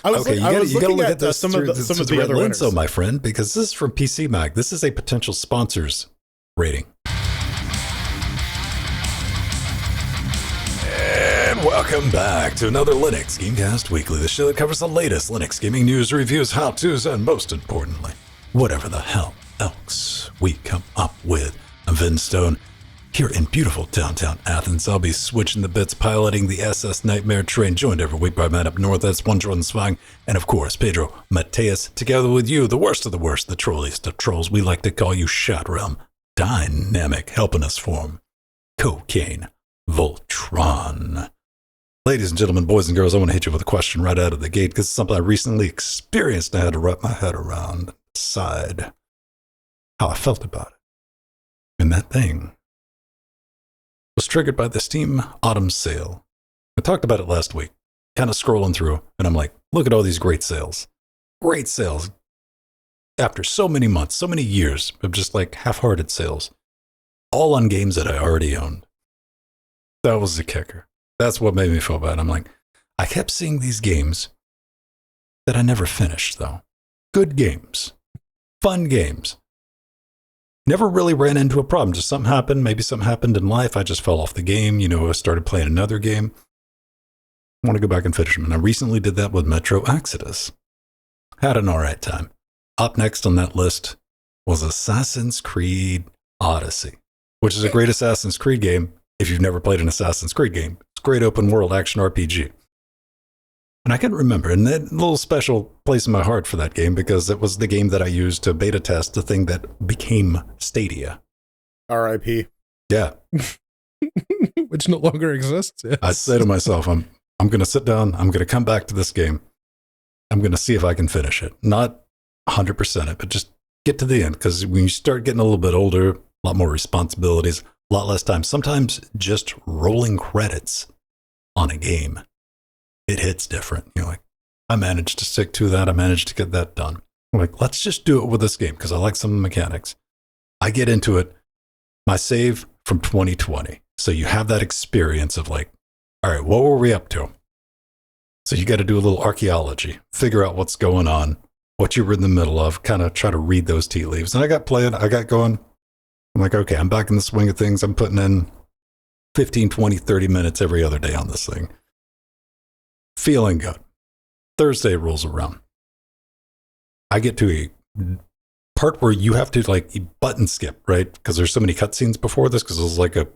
I was looking at some of the other winners. So, my friend, because this is from PC Mag. This is a potential sponsors rating. And welcome back to another Linux Gamecast Weekly, the show that covers the latest Linux gaming news, reviews, how-tos, and most importantly, whatever the hell else we come up with. I'm Vin Stone. Here in beautiful downtown Athens, I'll be switching the bits, piloting the SS Nightmare train, joined every week by man up north, that's one Jordan Svang, and of course, Pedro Mateus, together with you, the worst of the worst, the trolliest of trolls. We like to call you Shot Realm Dynamic, helping us form Cocaine Voltron. Ladies and gentlemen, boys and girls, I want to hit you with a question right out of the gate, because it's something I recently experienced and I had to wrap my head around, decide how I felt about it. And that thing was triggered by the Steam Autumn Sale. I talked about it last week, kind of scrolling through, and I'm like, look at all these great sales. Great sales. After so many months, so many years of just like half-hearted sales, all on games that I already owned. That was the kicker. That's what made me feel bad. I'm like, I kept seeing these games that I never finished, though. Good games. Fun games. Never really ran into a problem. Just something happened. Maybe something happened in life. I just fell off the game. I started playing another game. I want to go back and finish them. And I recently did that with Metro Exodus. Had an all right time. Up next on that list was Assassin's Creed Odyssey, which is a great Assassin's Creed game if you've never played an Assassin's Creed game. It's a great open world action RPG. And I can remember, and that little special place in my heart for that game, because it was the game that I used to beta test the thing that became Stadia. R.I.P. Yeah. Which no longer exists. Yes. I say to myself, I'm going to sit down, I'm going to come back to this game. I'm going to see if I can finish it. Not 100% it, but just get to the end. Because when you start getting a little bit older, a lot more responsibilities, a lot less time, sometimes just rolling credits on a game, it hits different. You're like, I managed to stick to that. I managed to get that done. I'm like, let's just do it with this game because I like some of the mechanics. I get into it. My save from 2020. So you have that experience of like, all right, what were we up to? So you got to do a little archaeology, figure out what's going on, what you were in the middle of, kind of try to read those tea leaves. And I got playing, I got going. I'm like, okay, I'm back in the swing of things. I'm putting in 15, 20, 30 minutes every other day on this thing. Feeling good. Thursday rolls around. I get to a part where you have to like button skip, right? Because there's so many cutscenes before this, because it was like a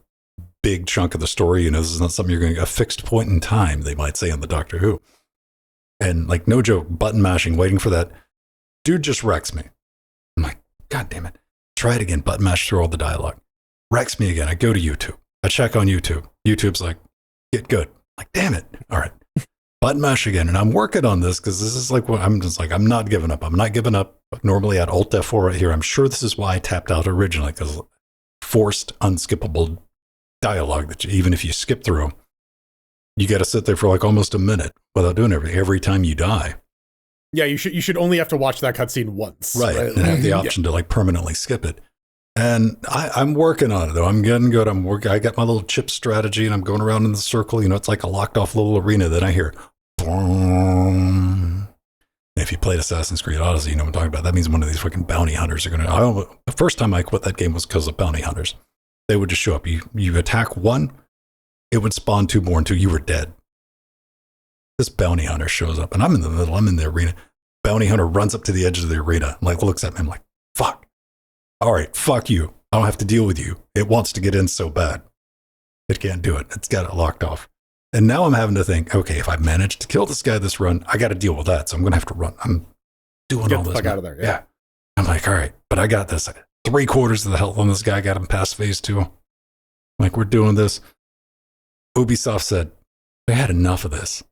big chunk of the story. This is not something you're going to, a fixed point in time, they might say on the Doctor Who. And like, no joke, button mashing, waiting for that. Dude just wrecks me. I'm like, God damn it. Try it again, button mash through all the dialogue. Wrecks me again. I go to YouTube. I check on YouTube. YouTube's like, get good. I'm like, damn it. All right. Button mash again. And I'm working on this because this is like what I'm just like, I'm not giving up. I'm not giving up. Normally I'd Alt F4 right here. I'm sure this is why I tapped out originally, because forced, unskippable dialogue that even if you skip through, you got to sit there for like almost a minute without doing everything every time you die. Yeah, you should only have to watch that cutscene once. Right. And have the option to like permanently skip it. And I'm working on it, though. I'm getting good. I got my little chip strategy, and I'm going around in the circle. It's like a locked off little arena. Then I hear, boom. And if you played Assassin's Creed Odyssey, you know what I'm talking about. That means one of these fucking bounty hunters are going to. The first time I quit that game was because of bounty hunters. They would just show up. You attack one, it would spawn two more until you were dead. This bounty hunter shows up, and I'm in the middle. I'm in the arena. Bounty hunter runs up to the edge of the arena, like looks at me. I'm like, fuck. All right, fuck you. I don't have to deal with you. It wants to get in so bad. It can't do it. It's got it locked off. And now I'm having to think, okay, if I manage to kill this guy this run, I got to deal with that. So I'm going to have to run. I'm doing Get all the this. fuck out of there. Yeah. I'm like, all right, but I got this. 3/4 of the health on this guy. Got him past phase 2. Like, we're doing this. Ubisoft said, they had enough of this.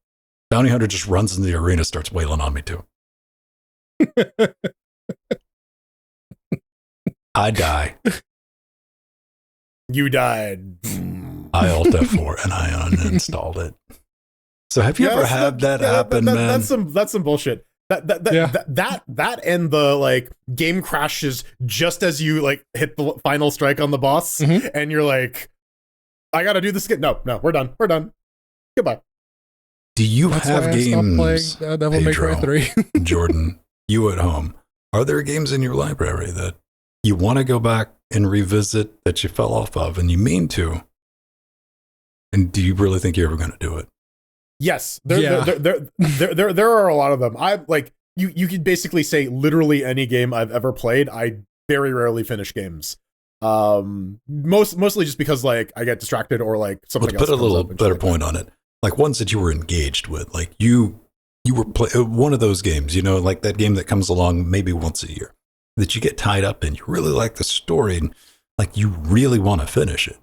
Bounty hunter just runs in the arena, starts wailing on me too. I die. You died. I Alt F4 and I uninstalled it. So have you ever had that happen, man? That's some bullshit. That and the like game crashes just as you like hit the final strike on the boss, and you're like, I gotta do this again. No, we're done. Goodbye. Do you That's have why I games, stopped playing Devil May Cry 3. Jordan, you at home, are there games in your library that you want to go back and revisit that you fell off of and you mean to? And do you really think you're ever going to do it? Yes, there are a lot of them. I like you could basically say literally any game I've ever played. I very rarely finish games. Mostly just because like I get distracted or like something else. Let's put a little better point on it. Like ones that you were engaged with, like you were one of those games, you know, like that game that comes along maybe once a year that you get tied up in. You really like the story and like you really want to finish it.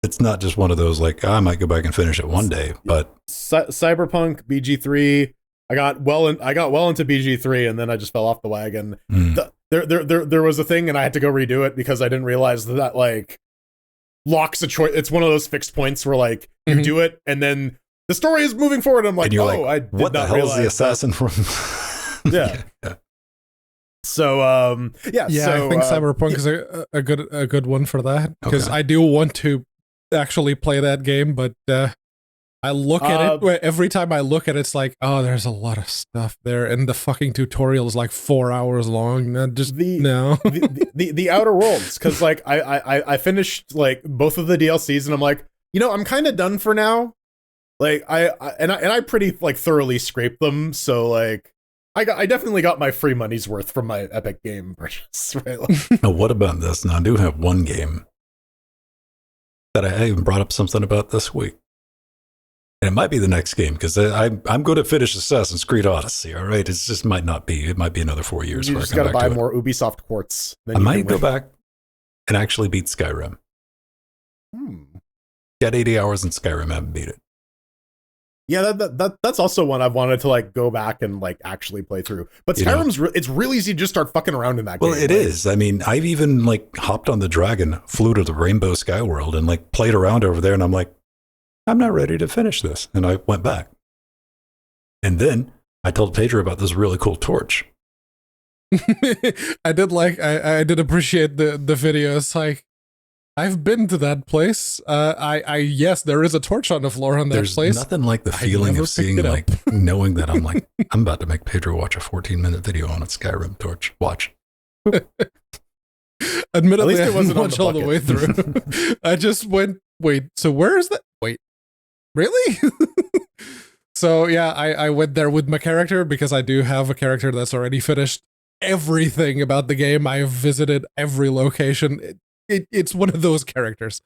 It's not just one of those like I might go back and finish it one day, but Cyberpunk, BG3. I got well into BG3 and then I just fell off the wagon. There was a thing and I had to go redo it because I didn't realize that like locks a choice. It's one of those fixed points where like you do it and then the story is moving forward. I'm like, I did what not the hell is the realize assassin from? Yeah. So I think Cyberpunk is a good one for that because I do want to actually play that game, but I look at it every time I look at it, it's like, oh, there's a lot of stuff there, and the fucking tutorial is like 4 hours long. The Outer Worlds, because like I finished like both of the DLCs, and I'm like, you know, I'm kind of done for now. Like I pretty like thoroughly scraped them, so like I definitely got my free money's worth from my Epic Game purchase. Right? Like, now, what about this? Now, I do have one game that I even brought up something about this week. And it might be the next game because I'm going to finish Assassin's Creed Odyssey. All right, it just might not be. It might be another 4 years. You just got to buy more Ubisoft quartz. I might go back and actually beat Skyrim. Got 80 hours in Skyrim. I haven't beat it. Yeah, that's also one I've wanted to like go back and like actually play through. But Skyrim's it's really easy to just start fucking around in that game. Well, it is. I mean, I've even like hopped on the dragon, flew to the Rainbow Sky World, and like played around over there. And I'm like, I'm not ready to finish this. And I went back. And then I told Pedro about this really cool torch. I did appreciate the video. It's like, I've been to that place. Yes, there is a torch on the floor on that place. There's nothing like the feeling of seeing, like, knowing that I'm like, I'm about to make Pedro watch a 14-minute video on a Skyrim torch. Watch. Admittedly, I didn't watch all the way through. I just went, wait, so where is that? Wait, really? So yeah, I went there with my character because I do have a character that's already finished everything about the game. I've visited every location. It's one of those characters.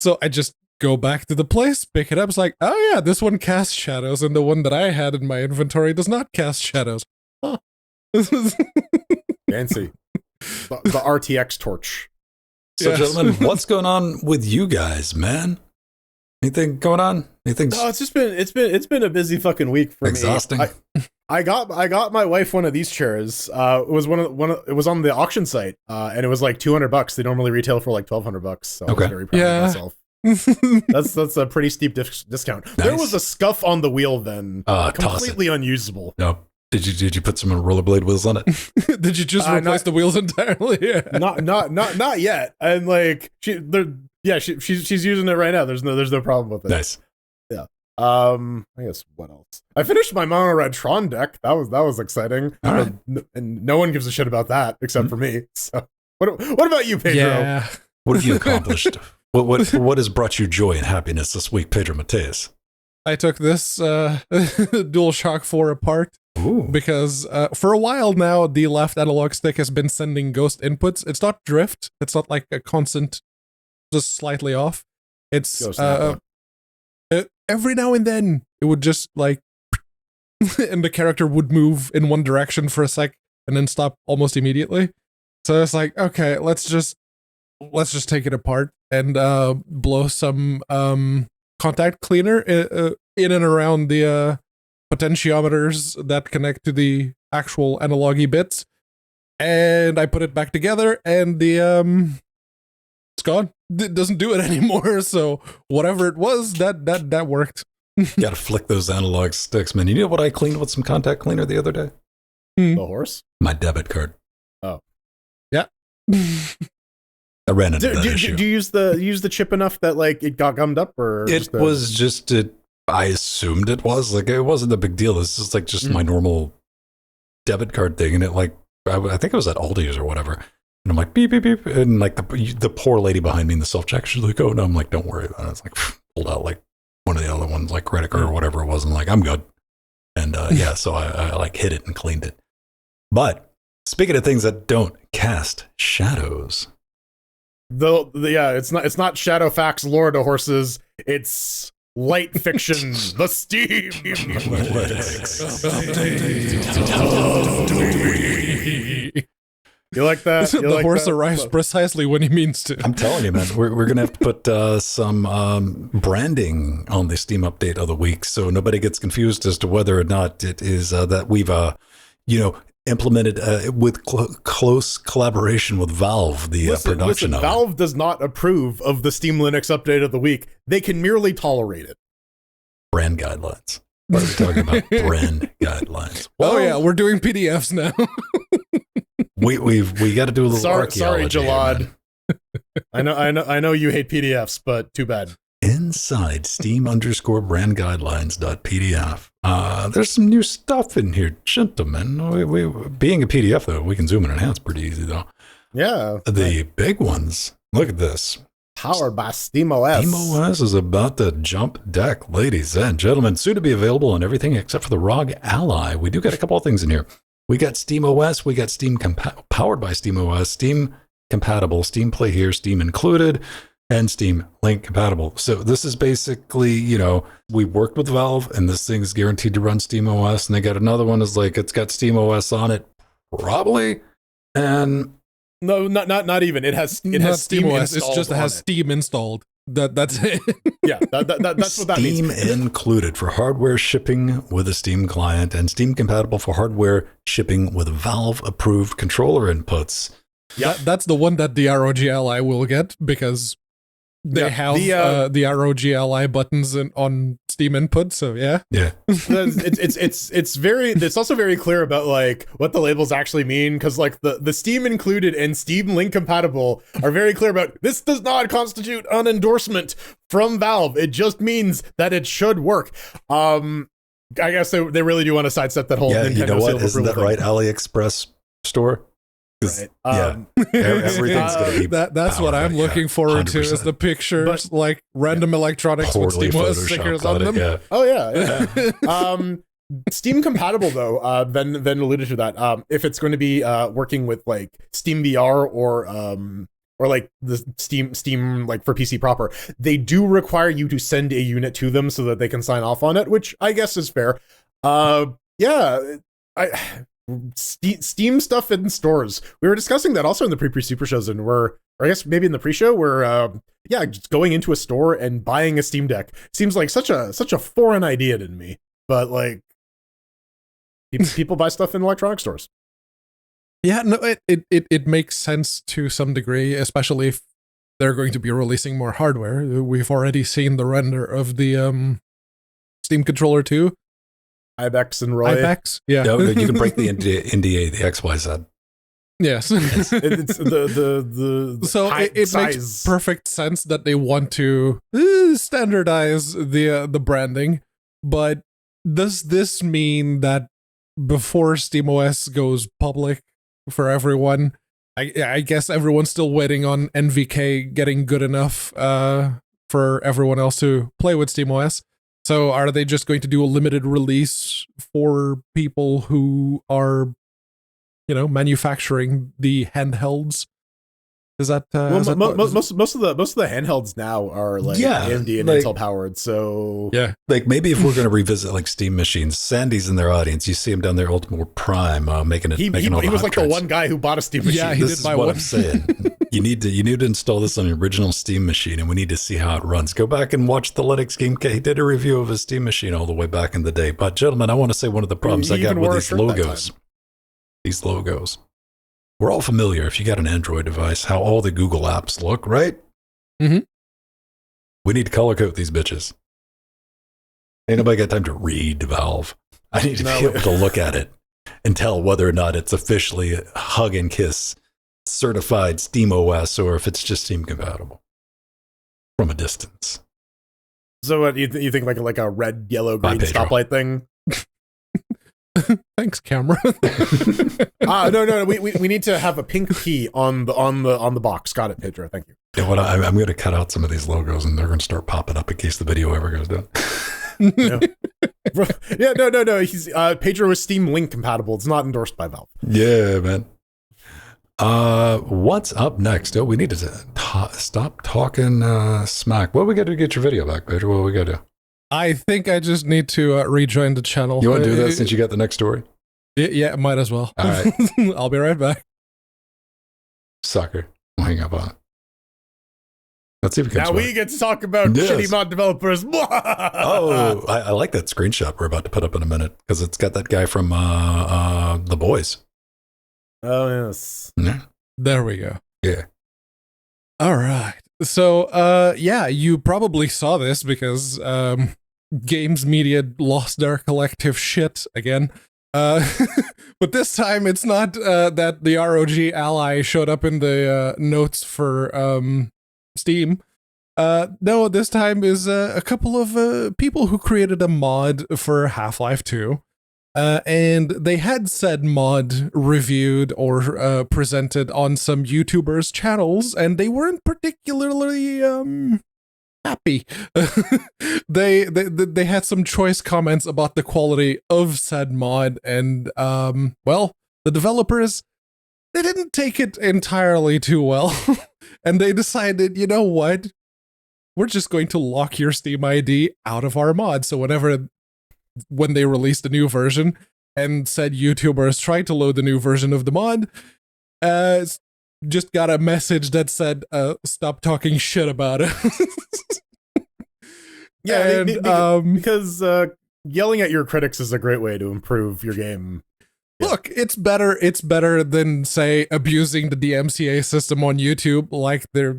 So I just go back to the place, pick it up. It's like, oh yeah, this one casts shadows, and the one that I had in my inventory does not cast shadows. Huh. Fancy. The RTX torch. So, yes. Gentlemen, what's going on with you guys, man? Anything going on? Anything? No, it's been a busy fucking week for Exhausting. me. I got my wife one of these chairs. It was it was on the auction site, and it was like $200. They normally retail for like $1,200. So I was very proud of myself. That's a pretty steep discount. Nice. There was a scuff on the wheel then, completely unusable. No. Did you put some rollerblade wheels on it? Did you just replace the wheels entirely? Yeah. Not yet. And like she's using it right now. There's no problem with it. Nice. Yeah. I guess what else? I finished my mono red Tron deck. That was exciting. All right. And no one gives a shit about that except for me. So what about you, Pedro? Yeah. What have you accomplished? What has brought you joy and happiness this week, Pedro Mateus? I took this DualShock 4 apart. Ooh. Because for a while now, the left analog stick has been sending ghost inputs. It's not drift. It's not like a constant, just slightly off. It's every now and then it would just like, and the character would move in one direction for a sec and then stop almost immediately. So it's like, okay, let's just take it apart and blow some contact cleaner in and around the potentiometers that connect to the actual analog-y bits, and I put it back together, and the it's gone. It doesn't do it anymore. So whatever it was, that worked. You gotta flick those analog sticks, man. You know what I cleaned with some contact cleaner the other day? The horse? My debit card. Oh, yeah. I ran into that issue. Did you use the chip enough that like it got gummed up, or it was just I assumed it was. Like, it wasn't a big deal. This is like just my normal debit card thing. And it like, I think it was at Aldi's or whatever. And I'm like, beep, beep, beep. And like the poor lady behind me in the self-check, she's like, oh no. I'm like, don't worry about it. It's like, pulled out like one of the other ones, like credit card or whatever it was. And like, I'm good. And yeah, so I like hit it and cleaned it. But speaking of things that don't cast shadows. Yeah, it's not shadow facts lore to horses. It's light fiction, the Steam You like that? The like horse that? arrives precisely when he means to. I'm telling you, man, we're going to have to put some branding on the Steam update of the week so nobody gets confused as to whether or not it is that we've, implemented with close collaboration with Valve, the production of Valve does not approve of the Steam Linux update of the week. They can merely tolerate it. Brand guidelines. What are we talking about? Brand guidelines. Well, yeah, we're doing PDFs now. we got to do a little archaeology. Sorry, Jalad. Here, I know you hate PDFs, but too bad. Inside steam_brandguidelines.pdf. There's some new stuff in here, gentlemen. We being a PDF though, we can zoom and enhance pretty easy though. Yeah. The big ones. Look at this. Powered by SteamOS. SteamOS is about to jump deck, ladies and gentlemen. Soon to be available on everything except for the ROG Ally. We do got a couple of things in here. We got SteamOS. We got Steam powered by SteamOS. Steam compatible. Steam Play Here. Steam included. And Steam Link compatible. So this is basically, we worked with Valve and this thing is guaranteed to run SteamOS. And they got another one is like, it's got SteamOS on it, probably. And no, not even. It has Steam SteamOS. installed. It just has Steam installed. That's it. Yeah, that's what that Steam means. included for hardware shipping with a Steam client and Steam compatible for hardware shipping with Valve approved controller inputs. Yeah, that's the one that the ROG Ally will get because they have the ROG Ally buttons on Steam input. So yeah. It's also very clear about like what the labels actually mean, because like the Steam included and Steam Link compatible are very clear about this does not constitute an endorsement from Valve. It just means that it should work. I guess they really do want to sidestep that whole Nintendo you know what? Isn't that thing. right? AliExpress store. Right. Everything's gonna be. That's what I'm looking forward to is the pictures, like random electronics with SteamOS stickers on them. Yeah. Oh yeah. Steam compatible though. Ben alluded to that. If it's going to be working with like Steam VR or like the Steam like for PC proper, they do require you to send a unit to them so that they can sign off on it, which I guess is fair. Steam stuff in stores. We were discussing that also in the pre-super shows, and or I guess maybe in the pre-show, where just going into a store and buying a Steam Deck seems like such a foreign idea to me. But like, people buy stuff in electronic stores. Yeah, no, it makes sense to some degree, especially if they're going to be releasing more hardware. We've already seen the render of the Steam Controller 2. Ibex and Roy. Ibex, yeah. No, you can break the NDA, the XYZ. Yes. It's the so it makes perfect sense that they want to standardize the branding, but does this mean that before SteamOS goes public for everyone, I guess everyone's still waiting on NVK getting good enough for everyone else to play with SteamOS? So are they just going to do a limited release for people who are, manufacturing the handhelds? Is that most of the handhelds now are like AMD and Intel powered? So yeah, like maybe if we're going to revisit like Steam machines, Sandy's in their audience. You see him down there, Ultimate Prime, making it. He was like the one guy who bought a Steam machine. Yeah, he did buy one. I'm saying. You need to install this on your original Steam machine, and we need to see how it runs. Go back and watch the Linux Game. He did a review of his Steam machine all the way back in the day. But gentlemen, I want to say one of the problems I got with these logos. These logos. We're all familiar, if you got an Android device, how all the Google apps look, right? Mm-hmm. We need to color code these bitches. Ain't nobody got time to read Valve. I need to be able to look at it and tell whether or not it's officially a hug and kiss certified SteamOS or if it's just Steam compatible from a distance. So what you think like a red, yellow, Bye, green Pedro. stoplight thing? Thanks, camera. No. We need to have a pink key on the box. Got it, Pedro. Thank you. Yeah, what I'm going to cut out some of these logos, and they're going to start popping up in case the video ever goes down. Yeah, no. He's Pedro is Steam Link compatible. It's not endorsed by Valve. Yeah, man. What's up next? Oh, we need to stop talking smack. What we got to get your video back, Pedro? What we got to do? I think I just need to rejoin the channel. You want to do that since you got the next story? Yeah, might as well. All right. I'll be right back. Sucker. We'll hang up on it. Let's see if we can. Now we get to talk about shitty mod developers. Oh, I like that screenshot we're about to put up in a minute because it's got that guy from The Boys. Oh yes. Yeah. There we go. Yeah. All right. So, yeah, you probably saw this because Games Media lost their collective shit again. But this time it's not that the ROG Ally showed up in the notes for Steam. No, this time is a couple of people who created a mod for Half-Life 2. And they had said mod reviewed or presented on some YouTubers' channels, and they weren't particularly happy. They had some choice comments about the quality of said mod, and well, the developers, they didn't take it entirely too well, and they decided, you know what? We're just going to lock your Steam ID out of our mod. So when they released a new version and said YouTubers tried to load the new version of the mod, just got a message that said, stop talking shit about it. Yeah, and, because yelling at your critics is a great way to improve your game. Yeah. Look, it's better than, say, abusing the DMCA system on YouTube like they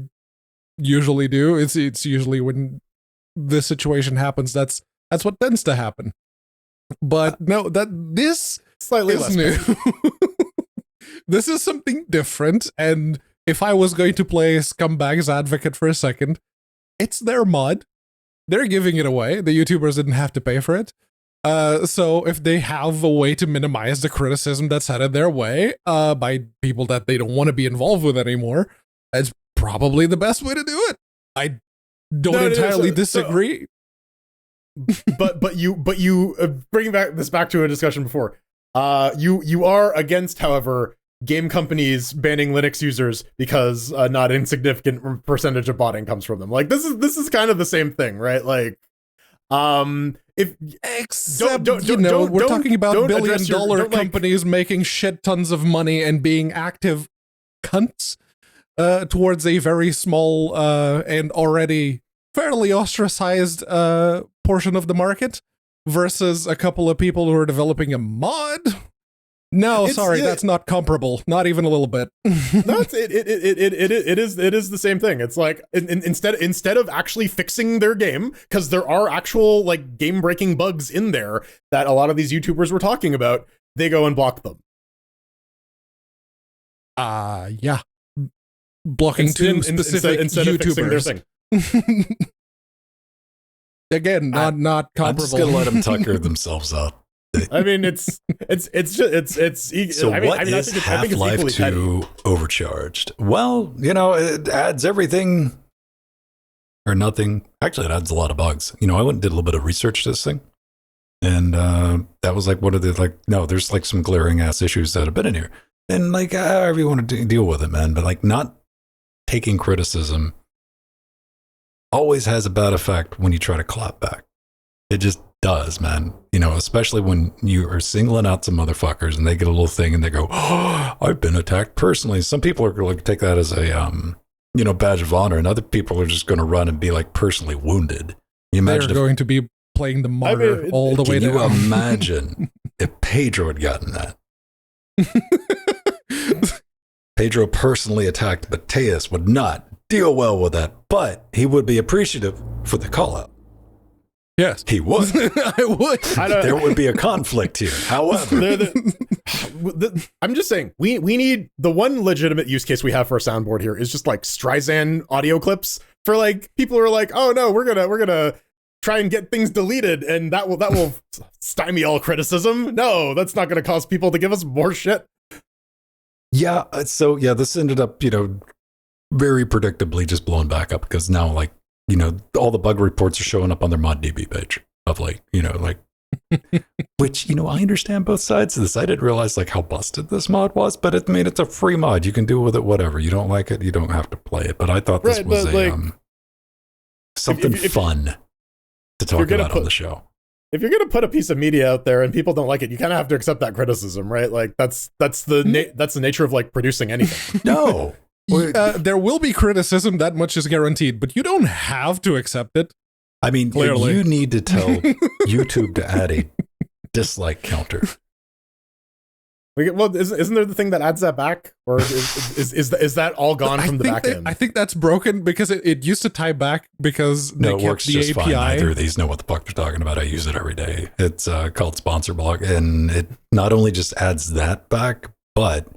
usually do. It's usually when this situation happens, that's what tends to happen. But no, this Slightly is less new. This is something different, and if I was going to play Scumbag's advocate for a second, it's their mod. They're giving it away. The YouTubers didn't have to pay for it. So if they have a way to minimize the criticism that's headed their way by people that they don't want to be involved with anymore, that's probably the best way to do it. I don't entirely disagree. But you bringing this back to a discussion before. You are against, however, game companies banning Linux users because not insignificant percentage of botting comes from them. Like this is kind of the same thing, right? Like, if except we're talking about billion-dollar companies making shit tons of money and being active cunts towards a very small and already fairly ostracized portion of the market versus a couple of people who are developing a mod. No, sorry, that's not comparable. Not even a little bit. No, it is the same thing. It's like instead of actually fixing their game, because there are actual like game breaking bugs in there that a lot of these YouTubers were talking about, they go and block them. Yeah, blocking two specific instead YouTubers. of fixing their thing. Again, not comparable. I'm just gonna let them tucker themselves out. I mean, it's so what is Half-Life 2 overcharged? Well, it adds everything or nothing. Actually, it adds a lot of bugs. I went and did a little bit of research to this thing, and that was like one of the no, there's like some glaring ass issues that have been in here, and like however you want to deal with it, man. But like not taking criticism always has a bad effect when you try to clap back. It just does, man. Especially when you are singling out some motherfuckers and they get a little thing and they go, "Oh, I've been attacked personally." Some people are going to take that as a badge of honor, and other people are just going to run and be like personally wounded. You imagine they're going to be playing the martyr all the way down. Can you imagine if Pedro had gotten that? Pedro personally attacked Mateus would not deal well with that, but he would be appreciative for the call out. Yes, he would. I would. There would be a conflict here. However, I'm just saying we need the one legitimate use case we have for a soundboard here is just like Streisand audio clips for like people who are like, oh no, we're gonna try and get things deleted, and that will stymie all criticism. No, that's not going to cause people to give us more shit. Yeah, so yeah, this ended up, very predictably just blowing back up because now, like, all the bug reports are showing up on their ModDB page of like, which, I understand both sides of this. I didn't realize like how busted this mod was, but it's a free mod. You can do with it whatever. You don't like it, you don't have to play it. But I thought this was something fun to talk about on the show. If you're going to put a piece of media out there and people don't like it, you kind of have to accept that criticism, right? Like that's the nature of like producing anything. No. There will be criticism, that much is guaranteed, but you don't have to accept it. I mean, clearly. You need to tell YouTube to add a dislike counter. Well, isn't there the thing that adds that back, or is that all gone from the back end? I think that's broken because it used to tie back because no, they it works kept the just API. fine. Neither of these know what the fuck they're talking about. I use it every day. It's called Sponsor Block, and it not only just adds that back, but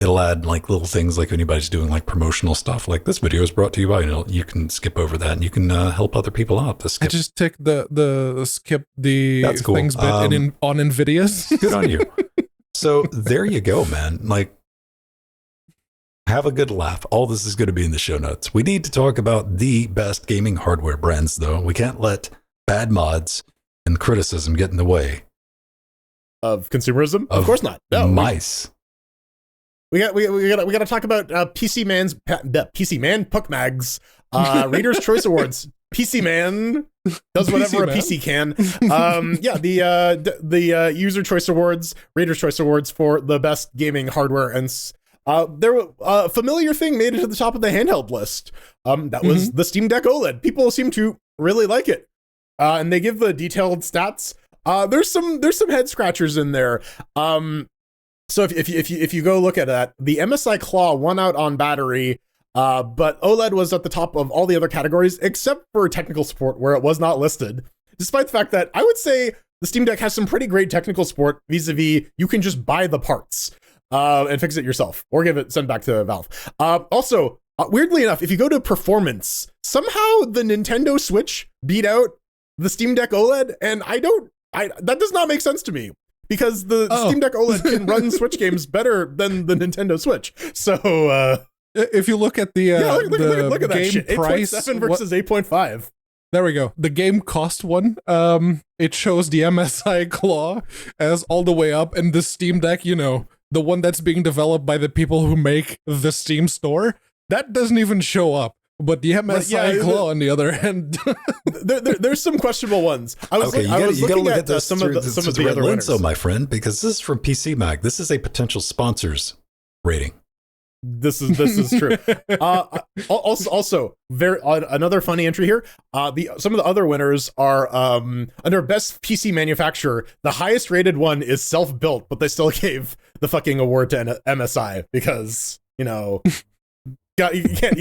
it'll add like little things like anybody's doing like promotional stuff. Like this video is brought to you by, you can skip over that and you can help other people out. I just tick the skip the That's cool. things bit on Nvidia's. Good on you. So there you go, man. Like, have a good laugh. All this is going to be in the show notes. We need to talk about the best gaming hardware brands, though. We can't let bad mods and criticism get in the way of consumerism. Of course not. No, mice. We got to talk about PC Man Puck Mags, Reader's Choice Awards. PC Man does whatever a PC can. The User Choice Awards, Reader's Choice Awards for the best gaming hardware, and there a familiar thing made it to the top of the handheld list. That was the Steam Deck OLED. People seem to really like it, and they give the detailed stats. There's some head scratchers in there. So if you go look at that, the MSI Claw won out on battery. But OLED was at the top of all the other categories except for technical support, where it was not listed, despite the fact that I would say the Steam Deck has some pretty great technical support vis-a-vis you can just buy the parts and fix it yourself or send back to Valve. Also, weirdly enough, if you go to performance, somehow the Nintendo Switch beat out the Steam Deck OLED, and that does not make sense to me. Because the Steam Deck OLED can run Switch games better than the Nintendo Switch. So, if you look at the look at that game shit. price 8.7 versus 8.5. There we go. The game cost one. It shows the MSI Claw as all the way up, and the Steam Deck, the one that's being developed by the people who make the Steam store, that doesn't even show up. But the MSI Claw on the other end, there's some questionable ones. I was looking at some of the other winners. So, my friend, because this is from PC Mag, this is a potential sponsors rating. This is true. Also, another funny entry here. Some of the other winners are under best PC manufacturer. The highest rated one is self-built, but they still gave the fucking award to MSI because you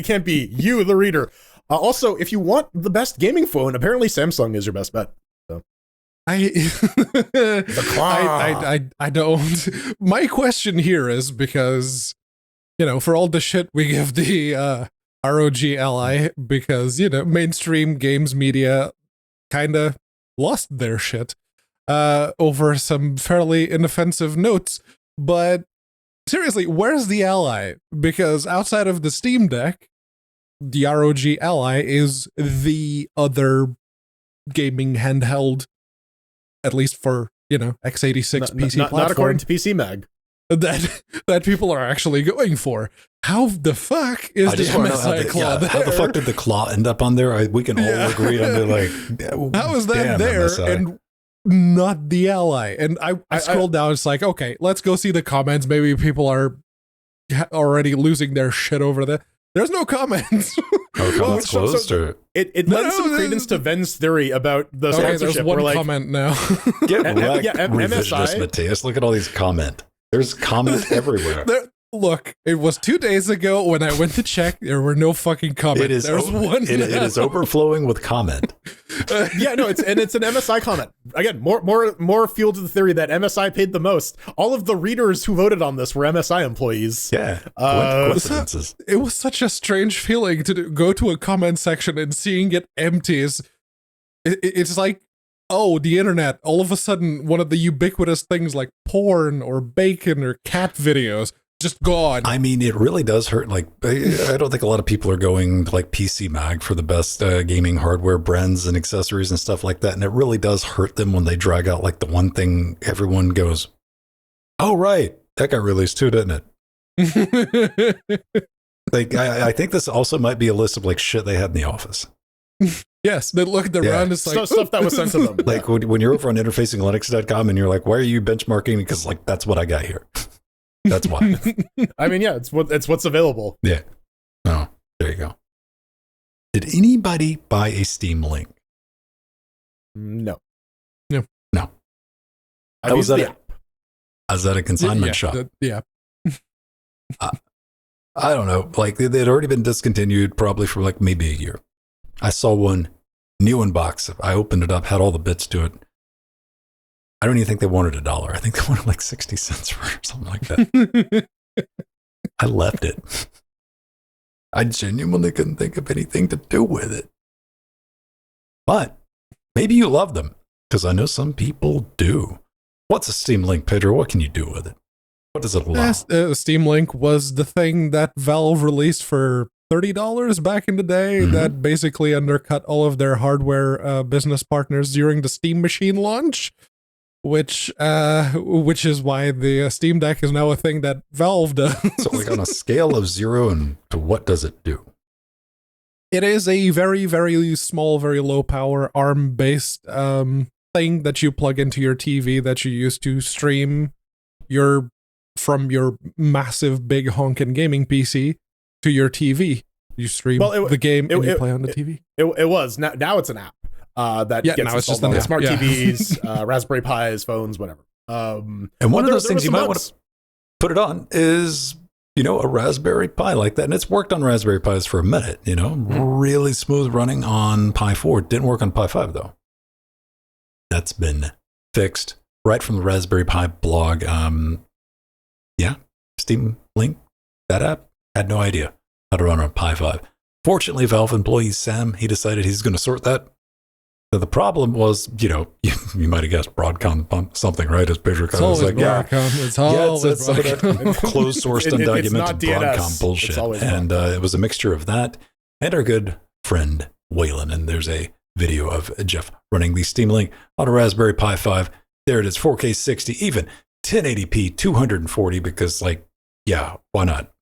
can't be you, the reader. Also, if you want the best gaming phone, apparently Samsung is your best bet. So. I don't. My question here is because, for all the shit we give the ROG Ally, because, mainstream games media kind of lost their shit over some fairly inoffensive notes. But seriously, where's the Ally? Because outside of the Steam Deck, the ROG Ally is the other gaming handheld, at least for, x86 PC platform. Not according to PC Mag. That people are actually going for. How the fuck is the MSI Claw there? How the fuck did the Claw end up on there? We can all agree on it. Like, how is that there MSI. And not the Ally? And I scrolled down. It's like, okay, let's go see the comments. Maybe people are already losing their shit over that. There's no comments. No comments closed? It lends some credence to Ven's theory about the sponsorship. There's one comment now. Get revisionist, Matthias. Look at all these comments. There's comments everywhere. Look, it was 2 days ago when I went to check. There were no fucking comments. There's one. It is overflowing with comment. It's an MSI comment. Again, more fuel to the theory that MSI paid the most. All of the readers who voted on this were MSI employees. Yeah, coincidences. It was such a strange feeling to go to a comment section and seeing it empty. It's like, oh, the internet, all of a sudden, one of the ubiquitous things like porn or bacon or cat videos just gone. I mean, it really does hurt. Like, I don't think a lot of people are going to like PC Mag for the best gaming hardware brands and accessories and stuff like that. And it really does hurt them when they drag out like the one thing everyone goes, oh, right, that got released too, didn't it? Like, I think this also might be a list of like shit they had in the office. Yes, they looked around. It's like stuff that was sent to them. Like when you're over on interfacinglinux.com and you're like, why are you benchmarking? Because like that's what I got here. That's why. I mean, yeah, it's what's available. Yeah. Oh, there you go. Did anybody buy a Steam Link? No. I was at a consignment shop. Yeah. I don't know. Like they'd already been discontinued probably for like maybe a year. I saw one new in box. I opened it up, had all the bits to it. I don't even think they wanted $1. I think they wanted like 60 cents for it or something like that. I left it. I genuinely couldn't think of anything to do with it. But maybe you love them, because I know some people do. What's a Steam Link, Pedro? What can you do with it? What does it allow? Steam Link was the thing that Valve released for $30 back in the day that basically undercut all of their hardware business partners during the Steam Machine launch, which is why the Steam Deck is now a thing that Valve does. So like on a scale of 0 and to what does it do? It is a very, very small, very low power ARM-based thing that you plug into your TV that you use to stream from your massive, big honkin' gaming PC to your TV. You stream the game and you play on the TV. It was. Now it's an app that gets now it's just on an smart app. TVs, Raspberry Pis, phones, whatever. And one of those things you might want to put it on is, a Raspberry Pi like that. And it's worked on Raspberry Pis for a minute, really smooth running on Pi 4. It didn't work on Pi 5 though. That's been fixed right from the Raspberry Pi blog. Steam Link, that app, had no idea how to run on Pi 5. Fortunately, Valve employee Sam, he decided he's going to sort that. So the problem was, you might have guessed Broadcom something, right? As Pedro was like, it's some of that closed sourced, undocumented Broadcom bullshit. And it was a mixture of that and our good friend Wayland. And there's a video of Jeff running the Steam Link on a Raspberry Pi 5. There it is, 4K 60, even 1080p, 240, because why not?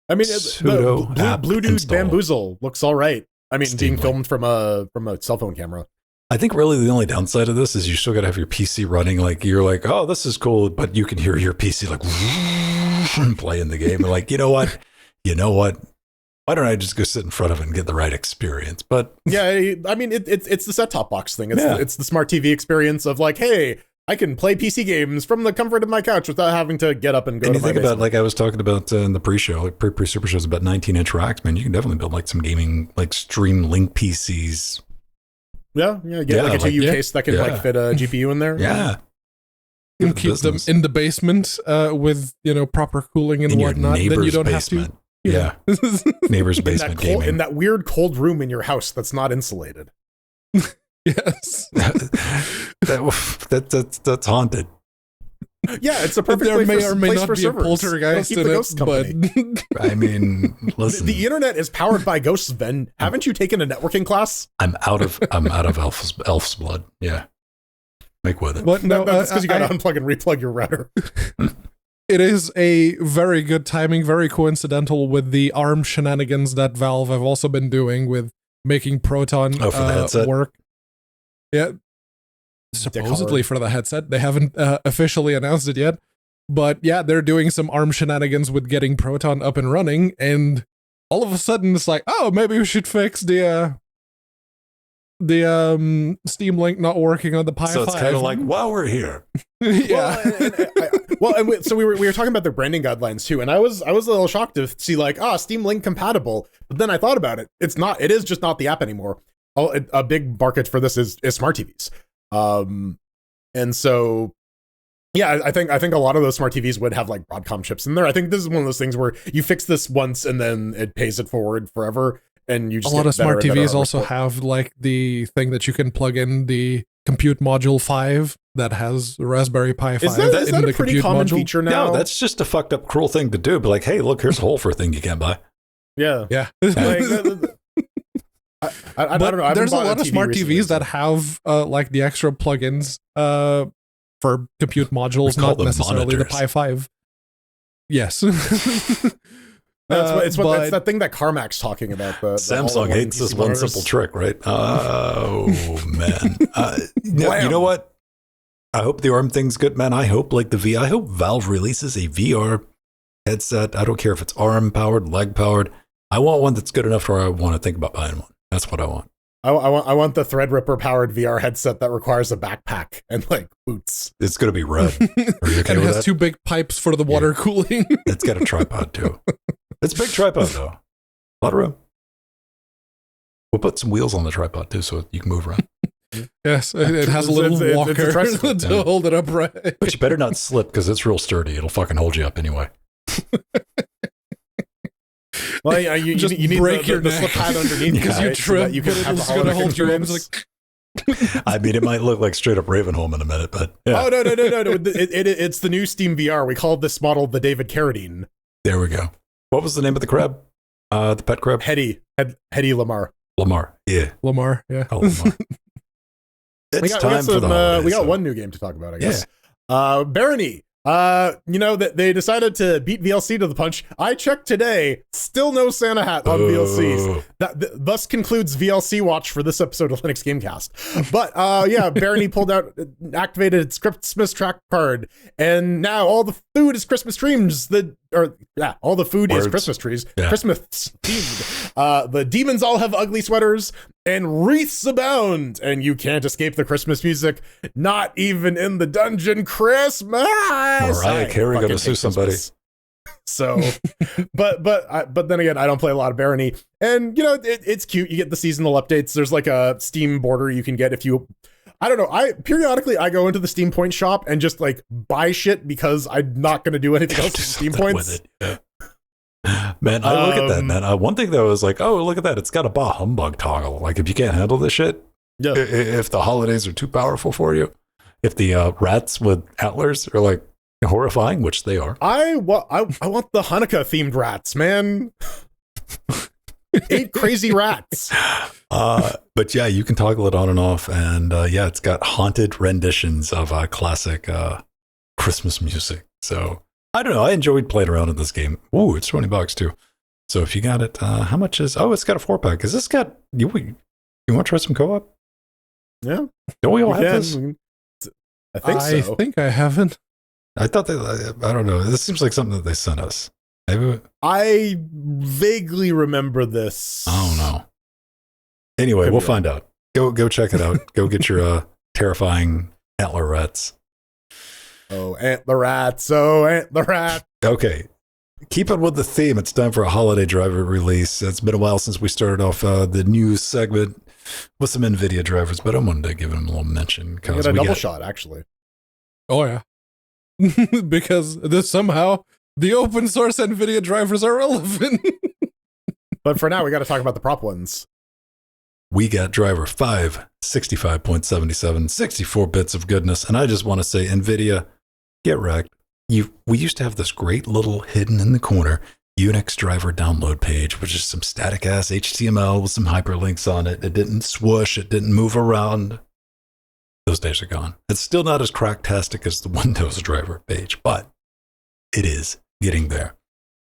I mean, the Blue Dude Bamboozle looks all right. I mean, being filmed from a cell phone camera. I think really the only downside of this is you still got to have your PC running. Like you're like, oh, this is cool, but you can hear your PC like playing the game. And like, you know what? Why don't I just go sit in front of it and get the right experience? But yeah, I mean, it's the set-top box thing. It's the smart TV experience of like, hey, I can play PC games from the comfort of my couch without having to get up and go to my basement. And you think about, like I was talking about in the pre-show, like pre-super shows about 19-inch racks, man, you can definitely build like some gaming, like Stream Link PCs. Yeah, get like a 2U case that can like fit a GPU in there. Yeah. And keep them in the basement with, proper cooling and whatnot. Then you don't basement. Have to. Yeah. Neighbor's basement gaming. In that weird cold room in your house that's not insulated. Yes. That's haunted. Yeah, it's a perfect there place may or may place not for be servers. a poltergeist in it, but I mean, listen. The internet is powered by ghosts, Ben. Haven't you taken a networking class? I'm out of elf's blood. Yeah. Make with it. But no, that's because you got to unplug and replug your router. It is a very good timing, very coincidental with the ARM shenanigans that Valve have also been doing with making Proton work. Yeah, supposedly for the headset. They haven't officially announced it yet. But yeah, they're doing some ARM shenanigans with getting Proton up and running. And all of a sudden it's like, oh, maybe we should fix the Steam Link not working on the Pi 5. So it's kind of like, while we're here. Yeah. So we were talking about their branding guidelines too, and I was a little shocked to see like, Steam Link compatible. But then I thought about it. It's not. It is just not the app anymore. A big market for this is smart TVs. And so, yeah, I think a lot of those smart TVs would have like Broadcom chips in there. I think this is one of those things where you fix this once and then it pays it forward forever. and you just a lot get of smart better and better TVs also hardware. have like the thing that you can plug in the compute module 5 that has Raspberry Pi 5 Is that in a the pretty compute common module. feature now? No, that's just a fucked up, cruel thing to do. But like, hey, look, here's a hole for a thing you can't buy. Yeah. Yeah. Like, I don't know. There's a lot of smart TVs that have like the extra plugins for compute modules, call not them necessarily monitors. the Pi 5. Yes. It's that thing that Carmack's talking about. The Samsung all-in-one hates this PC one monitors. simple trick, right? Oh man. You know what? I hope the ARM thing's good, man. I hope I hope Valve releases a VR headset. I don't care if it's ARM powered, leg powered. I want one that's good enough where I want to think about buying one. That's what I want. I want the Threadripper powered VR headset that requires a backpack and like boots. It's going to be red. Are you okay And it with has that? 2 big pipes for the water cooling. It's got a tripod too. It's a big tripod though. A lot of room. We'll put some wheels on the tripod too, so you can move around. Yes, it has a little It's a walker tricycle. to hold it upright. But you better not slip because it's real sturdy. It'll fucking hold you up anyway. Well, yeah, you Just need break the your slip neck pad underneath because you right, trip, so that you can but have it's the going to holodeck hold your arms instruments. like. I mean, it might look like straight up Ravenholm in a minute, but yeah. Oh no! It's the new Steam VR. We call this model the David Carradine. There we go. What was the name of the crab? The pet crab? Hedy Lamar. Lamar. Yeah. Lamar, yeah. Call it Lamar. It's time for the holidays, we got so- one new game to talk about, I guess. Barony. That they decided to beat VLC to the punch. I checked today, still no Santa hat on VLCs. Thus concludes VLC watch for this episode of Linux Gamecast. But Barony pulled out, activated its Christmas track card, and now all the food is Christmas trees. All the food is Christmas trees. Yeah. Christmas themed. The demons all have ugly sweaters, and wreaths abound, and you can't escape the Christmas music, not even in the dungeon. Christmas. Mariah Carey fucking gonna sue hate somebody. Christmas. So, but then again, I don't play a lot of Barony, and it's cute. You get the seasonal updates. There's like a Steam border you can get if you. I don't know. I periodically go into the Steam Point shop and just like buy shit because I'm not going to do anything else with Steam Points. With it. Yeah. Man, I look at that, man. One thing that was like, oh, look at that. It's got a bah humbug toggle. Like, if you can't handle this shit, if the holidays are too powerful for you, if the rats with antlers are like horrifying, which they are. I want the Hanukkah themed rats, man. 8 crazy rats. But yeah, you can toggle it on and off, and it's got haunted renditions of classic Christmas music. So I don't know. I enjoyed playing around in this game. Ooh, it's $20 too. So if you got it, how much is? Oh, it's got a 4-pack. Is this got you? You want to try some co-op? Yeah, Don't we all have this? I think so. I think I haven't. I thought I don't know. This seems like something that they sent us. Maybe. I vaguely remember this. I don't know. Anyway, we'll find out. Go check it out. Go get your terrifying antler rats. Oh, antler rats. Oh, antler rat. Okay. Keeping with the theme, it's time for a holiday driver release. It's been a while since we started off the news segment with some Nvidia drivers, but I wanted to give them a little mention. We got a double shot, actually. Oh, yeah. Because somehow the open source NVIDIA drivers are relevant. But for now, we got to talk about the prop ones. We got driver 5, 65.77, 64 bits of goodness. And I just want to say, NVIDIA, get wrecked. We used to have this great little hidden in the corner Unix driver download page, which is some static ass HTML with some hyperlinks on it. It didn't swoosh, it didn't move around. Those days are gone. It's still not as cracktastic as the Windows driver page, but it is getting there.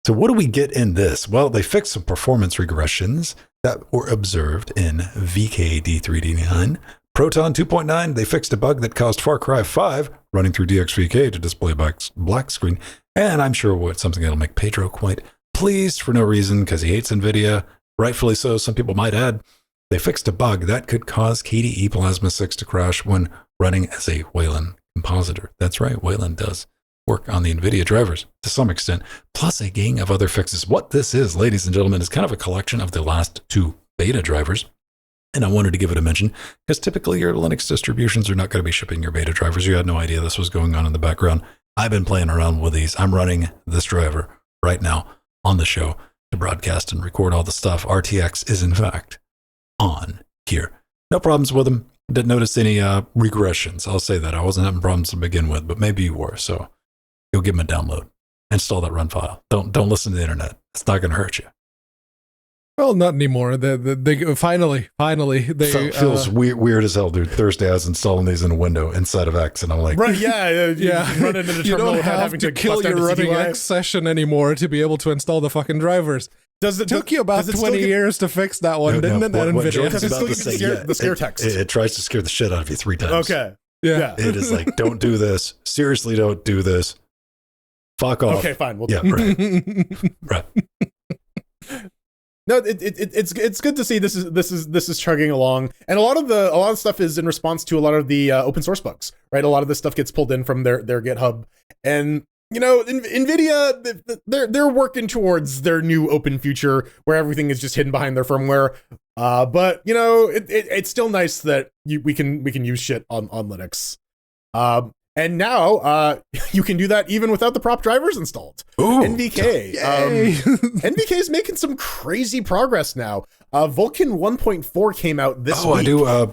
So what do we get in this? Well, they fixed some performance regressions that were observed in VKD3D9. Proton 2.9, they fixed a bug that caused Far Cry 5 running through DXVK to display black screen. And I'm sure it's something that'll make Pedro quite pleased for no reason because he hates NVIDIA. Rightfully so, some people might add. They fixed a bug that could cause KDE Plasma 6 to crash when running as a Wayland compositor. That's right, Wayland does work on the NVIDIA drivers to some extent, plus a gang of other fixes. What this is, ladies and gentlemen, is kind of a collection of the last 2 beta drivers. And I wanted to give it a mention because typically your Linux distributions are not going to be shipping your beta drivers. You had no idea this was going on in the background. I've been playing around with these. I'm running this driver right now on the show to broadcast and record all the stuff. RTX is in fact on here. No problems with them. Didn't notice any regressions. I'll say that. I wasn't having problems to begin with, but maybe you were. So you'll give them a download. Install that run file. Don't listen to the internet. It's not going to hurt you. Well, not anymore. They finally they feels weird as hell, dude. Thursday I was installing these in a window inside of X, and I'm like, right, yeah. Run into the you terminal don't have to kill your running X session anymore to be able to install the fucking drivers. Took you about 20 years to fix that one, didn't it? That Nvidia. Does it still get the scare text? It tries to scare the shit out of you 3 times. Okay. Yeah. It is like, don't do this. Seriously, don't do this. Fuck off. Okay, fine. We'll do it. Right. No, it's good to see this is chugging along, and a lot of stuff is in response to a lot of the open source bugs, right? A lot of this stuff gets pulled in from their GitHub, and you know, Nvidia, they're working towards their new open future where everything is just hidden behind their firmware. But you know, it's still nice that we can use shit on Linux. And now you can do that even without the prop drivers installed. Ooh, NVK. NVK is making some crazy progress now. Vulkan 1.4 came out this week. I do. I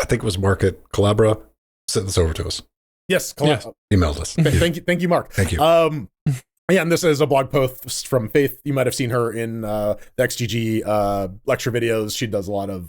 think it was Mark at Collabra sent this over to us. Yes, emailed us. Thank you, Mark. Thank you. Yeah, and this is a blog post from Faith. You might have seen her in the XGG lecture videos. She does a lot of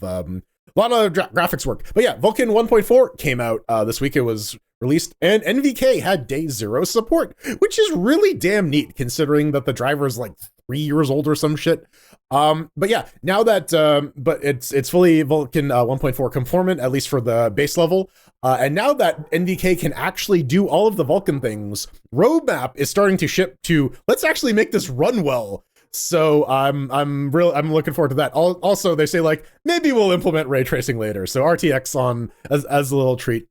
graphics work. But yeah, Vulkan 1.4 came out this week. It was released, and NVK had day 0 support, which is really damn neat considering that the driver is like 3 years old or some shit. But yeah, now that but it's fully Vulkan 1.4 conformant, at least for the base level. And now that NVK can actually do all of the Vulkan things, roadmap is starting to ship to let's actually make this run well. So I'm looking forward to that. Also, they say like maybe we'll implement ray tracing later. So RTX on as a little treat.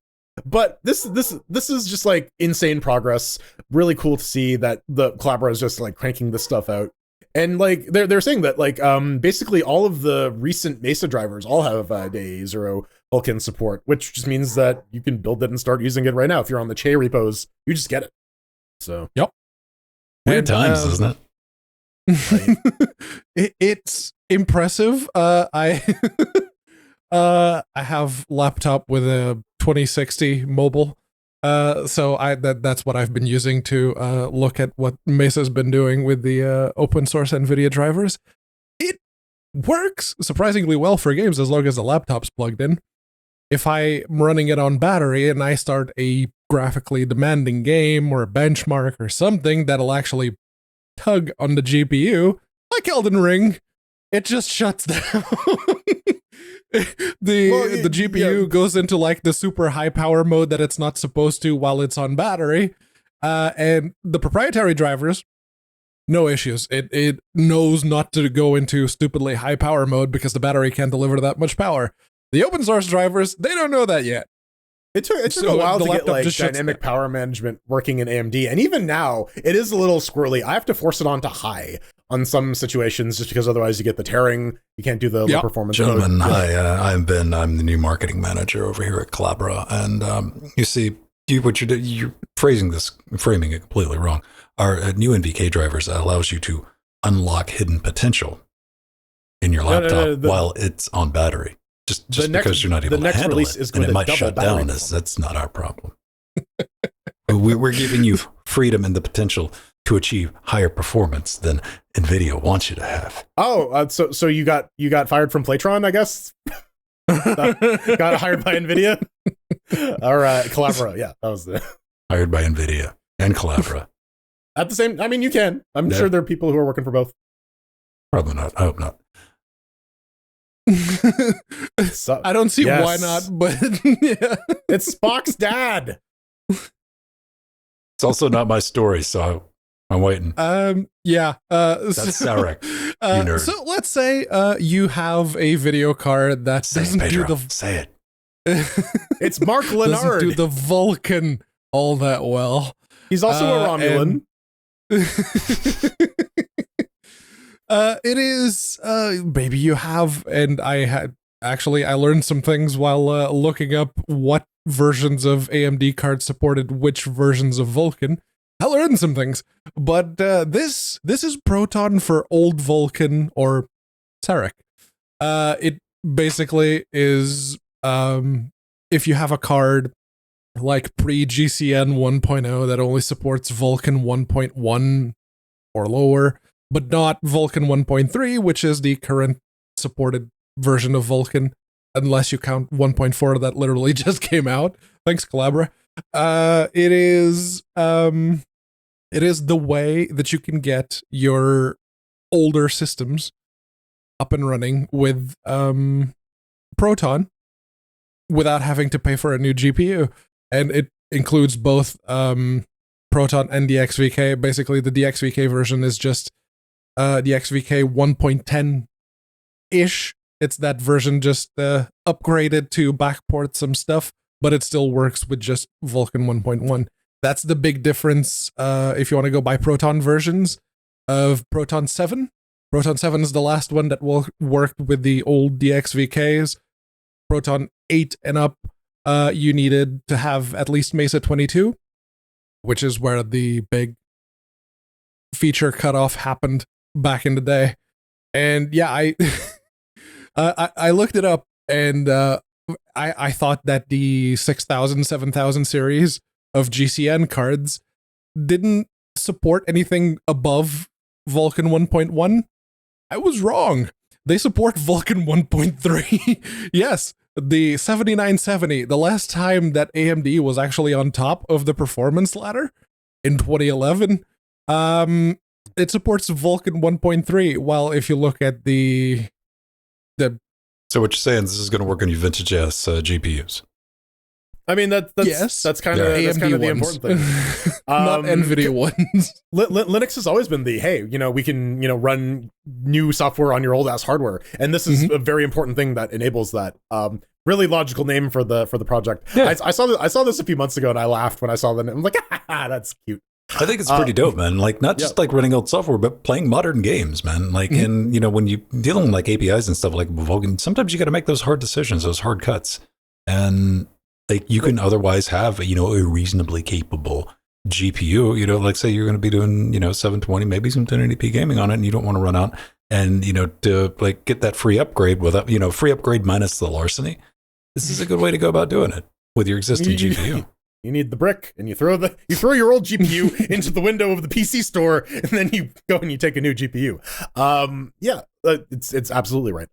But this is just like insane progress. Really cool to see that the Collabra is just like cranking this stuff out. And like they're saying that like basically all of the recent Mesa drivers all have day 0 Vulkan support, which just means that you can build it and start using it right now. If you're on the Che repos, you just get it. So yep. Weird times, isn't it? It's impressive. I have laptop with a 2060 mobile, so that's what I've been using to look at what Mesa's been doing with the open source Nvidia drivers. It works surprisingly well for games as long as the laptop's plugged in. If I'm running it on battery and I start a graphically demanding game or a benchmark or something that'll actually tug on the GPU, like Elden Ring, it just shuts down. The GPU goes into like the super high power mode that it's not supposed to while it's on battery. And the proprietary drivers, no issues. It knows not to go into stupidly high power mode because the battery can't deliver that much power. The open source drivers, they don't know that yet. It took a while to get like dynamic power management working in AMD, and even now it is a little squirrely. I have to force it on to high on some situations just because otherwise you get the tearing. You can't do the low performance Gentlemen, mode. I'm the new marketing manager over here at Collabra, and you see you're framing it completely wrong. Our new NVK drivers allows you to unlock hidden potential in your laptop while it's on battery. Just because you're not able to handle it, and it might shut down, that's not our problem. We're giving you freedom and the potential to achieve higher performance than Nvidia wants you to have. Oh, so you got fired from Playtron, I guess? Got hired by Nvidia? All right, Collabra, yeah, that was the hired by Nvidia and Collabra. At the same, I mean, you can. I'm sure there are people who are working for both. Probably not. I hope not. I don't see why not, but yeah. It's Spock's dad. It's also not my story, so I'm waiting. Yeah. That's Sarek. You nerd. So let's say you have a video card that doesn't do the say it. It's Mark Leonard. Doesn't do the Vulkan all that well. He's also a Romulan. It is maybe you have, and I learned some things while looking up what versions of AMD cards supported which versions of Vulkan. I learned some things. But this is Proton for old Vulkan or Sarek. It basically is if you have a card like pre-GCN 1.0 that only supports Vulkan 1.1 or lower, but not Vulkan 1.3, which is the current supported version of Vulkan, unless you count 1.4 that literally just came out. Thanks, Calabra. It is the way that you can get your older systems up and running with Proton without having to pay for a new GPU. And it includes both Proton and DXVK. Basically, the DXVK version is just DXVK 1.10-ish. It's that version just upgraded to backport some stuff, but it still works with just Vulkan 1.1. That's the big difference if you want to go buy Proton versions of Proton 7. Proton 7 is the last one that will work with the old DXVKs. Proton 8 and up, you needed to have at least Mesa 22, which is where the big feature cutoff happened back in the day. And yeah, I looked it up, and I thought that the 6000, 7000 series of GCN cards didn't support anything above Vulkan 1.1. I was wrong. They support Vulkan 1.3. Yes, the 7970, the last time that AMD was actually on top of the performance ladder in 2011, it supports Vulkan 1.3, while if you look at the So what you're saying is this is going to work on your vintage ass GPUs. I mean, that's kind of the important thing. Not Nvidia ones. Linux has always been the, hey, we can, run new software on your old ass hardware. And this is a very important thing that enables that. Really logical name for the project. Yeah. I saw this a few months ago and I laughed when I saw the name. I'm like, that's cute. I think it's pretty dope, man. Like, not just like running old software, but playing modern games, man. Like, and when you dealing with like APIs and stuff like Vulkan, sometimes you got to make those hard decisions, those hard cuts. And like, you can otherwise have, a reasonably capable GPU, like say you're going to be doing, 720, maybe some 1080p gaming on it, and you don't want to run out and, to like get that free upgrade without, free upgrade minus the larceny. This is a good way to go about doing it with your existing GPU. You need the brick, and you throw your old GPU into the window of the PC store, and then you go and you take a new GPU. It's absolutely right.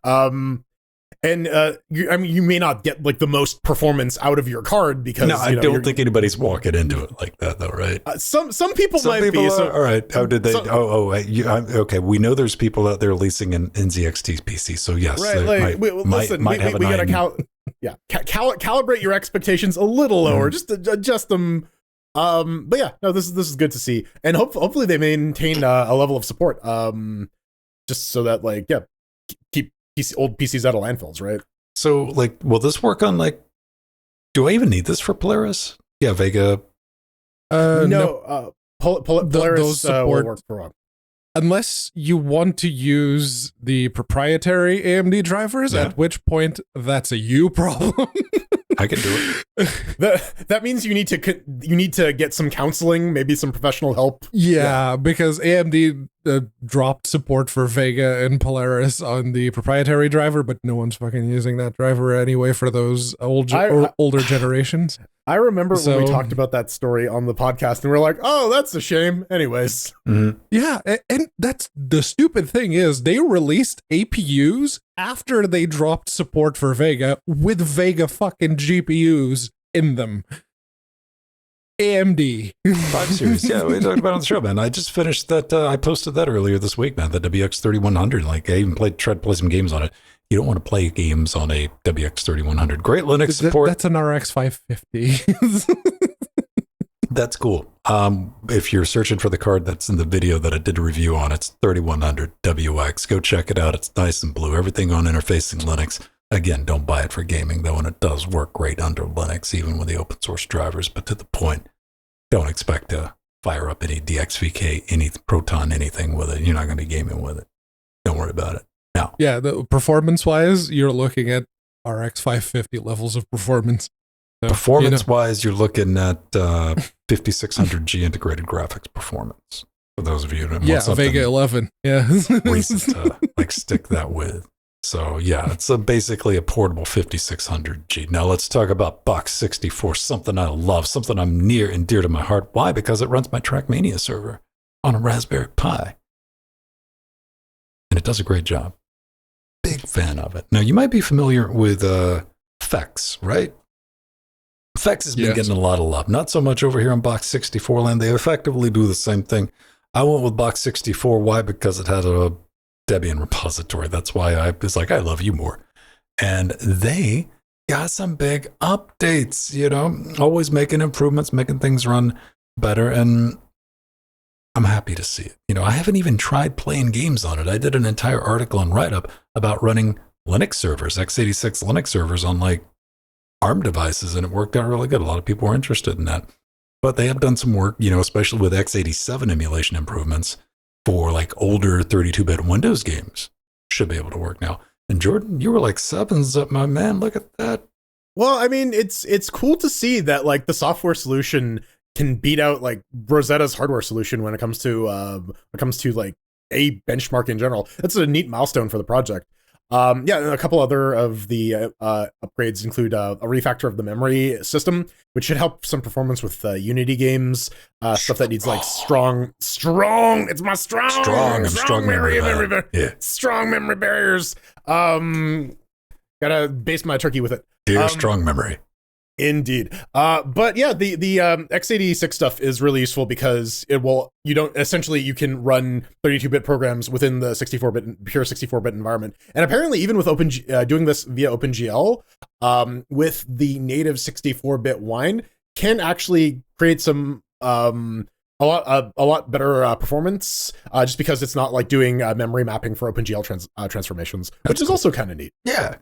You may not get like the most performance out of your card because I don't think anybody's walking into it like that, though, right? Some people might be. All right, how did they? Okay. We know there's people out there leasing an NZXT PC, so yes, right. We gotta calibrate your expectations a little lower, just to adjust them. But yeah, no, this is good to see, and hopefully they maintain a level of support. Just so that keep old PCs out of landfills, right? So will this work on do I even need this for Polaris? Yeah, Vega. No. Polaris will work for unless you want to use the proprietary AMD drivers, at which point that's a you problem. I can do it. That means you need to get some counseling, maybe some professional help. Yeah, because AMD dropped support for Vega and Polaris on the proprietary driver, but no one's fucking using that driver anyway for those older generations. I remember when we talked about that story on the podcast, and we're like, "Oh, that's a shame." Anyways, yeah, and that's the stupid thing is they released APUs after they dropped support for Vega with Vega fucking GPUs in them. AMD 5 series, yeah, we talked about it on the show, man. I just finished that. I posted that earlier this week, man. The WX 3100. I even tried to play some games on it. You don't want to play games on a WX 3100. Great Linux support. That's an RX 550. That's cool. If you're searching for the card that's in the video that I did a review on, it's 3100 WX. Go check it out. It's nice and blue. Everything on interfacing Linux. Again, don't buy it for gaming, though, and it does work great under Linux, even with the open source drivers. But to the point, don't expect to fire up any DXVK, any Proton, anything with it. You're not going to be gaming with it. Don't worry about it. No. Yeah, the performance-wise, you're looking at RX 550 levels of performance. So, Performance-wise, you're looking at 5600G integrated graphics performance. For those of you who want something Vega 11. Yeah. recent to like stick that with. So yeah, it's basically a portable 5600G. Now let's talk about Box 64, something I love, something I'm near and dear to my heart. Why? Because it runs my Trackmania server on a Raspberry Pi. And it does a great job. Big fan of it. Now you might be familiar with Fex, right? Fex has been getting a lot of love. Not so much over here on Box 64 land. They effectively do the same thing. I went with Box 64. Why? Because it had a Debian repository. That's why I was like, I love you more. And they got some big updates, always making improvements, making things run better. And I'm happy to see it. I haven't even tried playing games on it. I did an entire article and write-up about running Linux servers, x86 Linux servers on like ARM devices, and it worked out really good. A lot of people were interested in that. But they have done some work, especially with x87 emulation improvements for like older 32-bit Windows games. Should be able to work now. And Jordan, you were like sevens up, my man. Look at that. Well, I mean, it's cool to see that like the software solution can beat out like Rosetta's hardware solution when it comes to like a benchmark in general. That's a neat milestone for the project. And a couple other of the upgrades include a refactor of the memory system, which should help some performance with Unity games, stuff that needs like strong. It's my strong memory barriers. Yeah. Strong memory barriers. Gotta base my turkey with it. Dear strong memory. Indeed. But yeah, the x86 stuff is really useful because you can run 32-bit programs within the pure 64-bit environment. And apparently even with doing this via OpenGL, with the native 64-bit wine can actually create some a lot better performance, just because it's not like doing memory mapping for OpenGL transformations, which is also kind of neat. Yeah.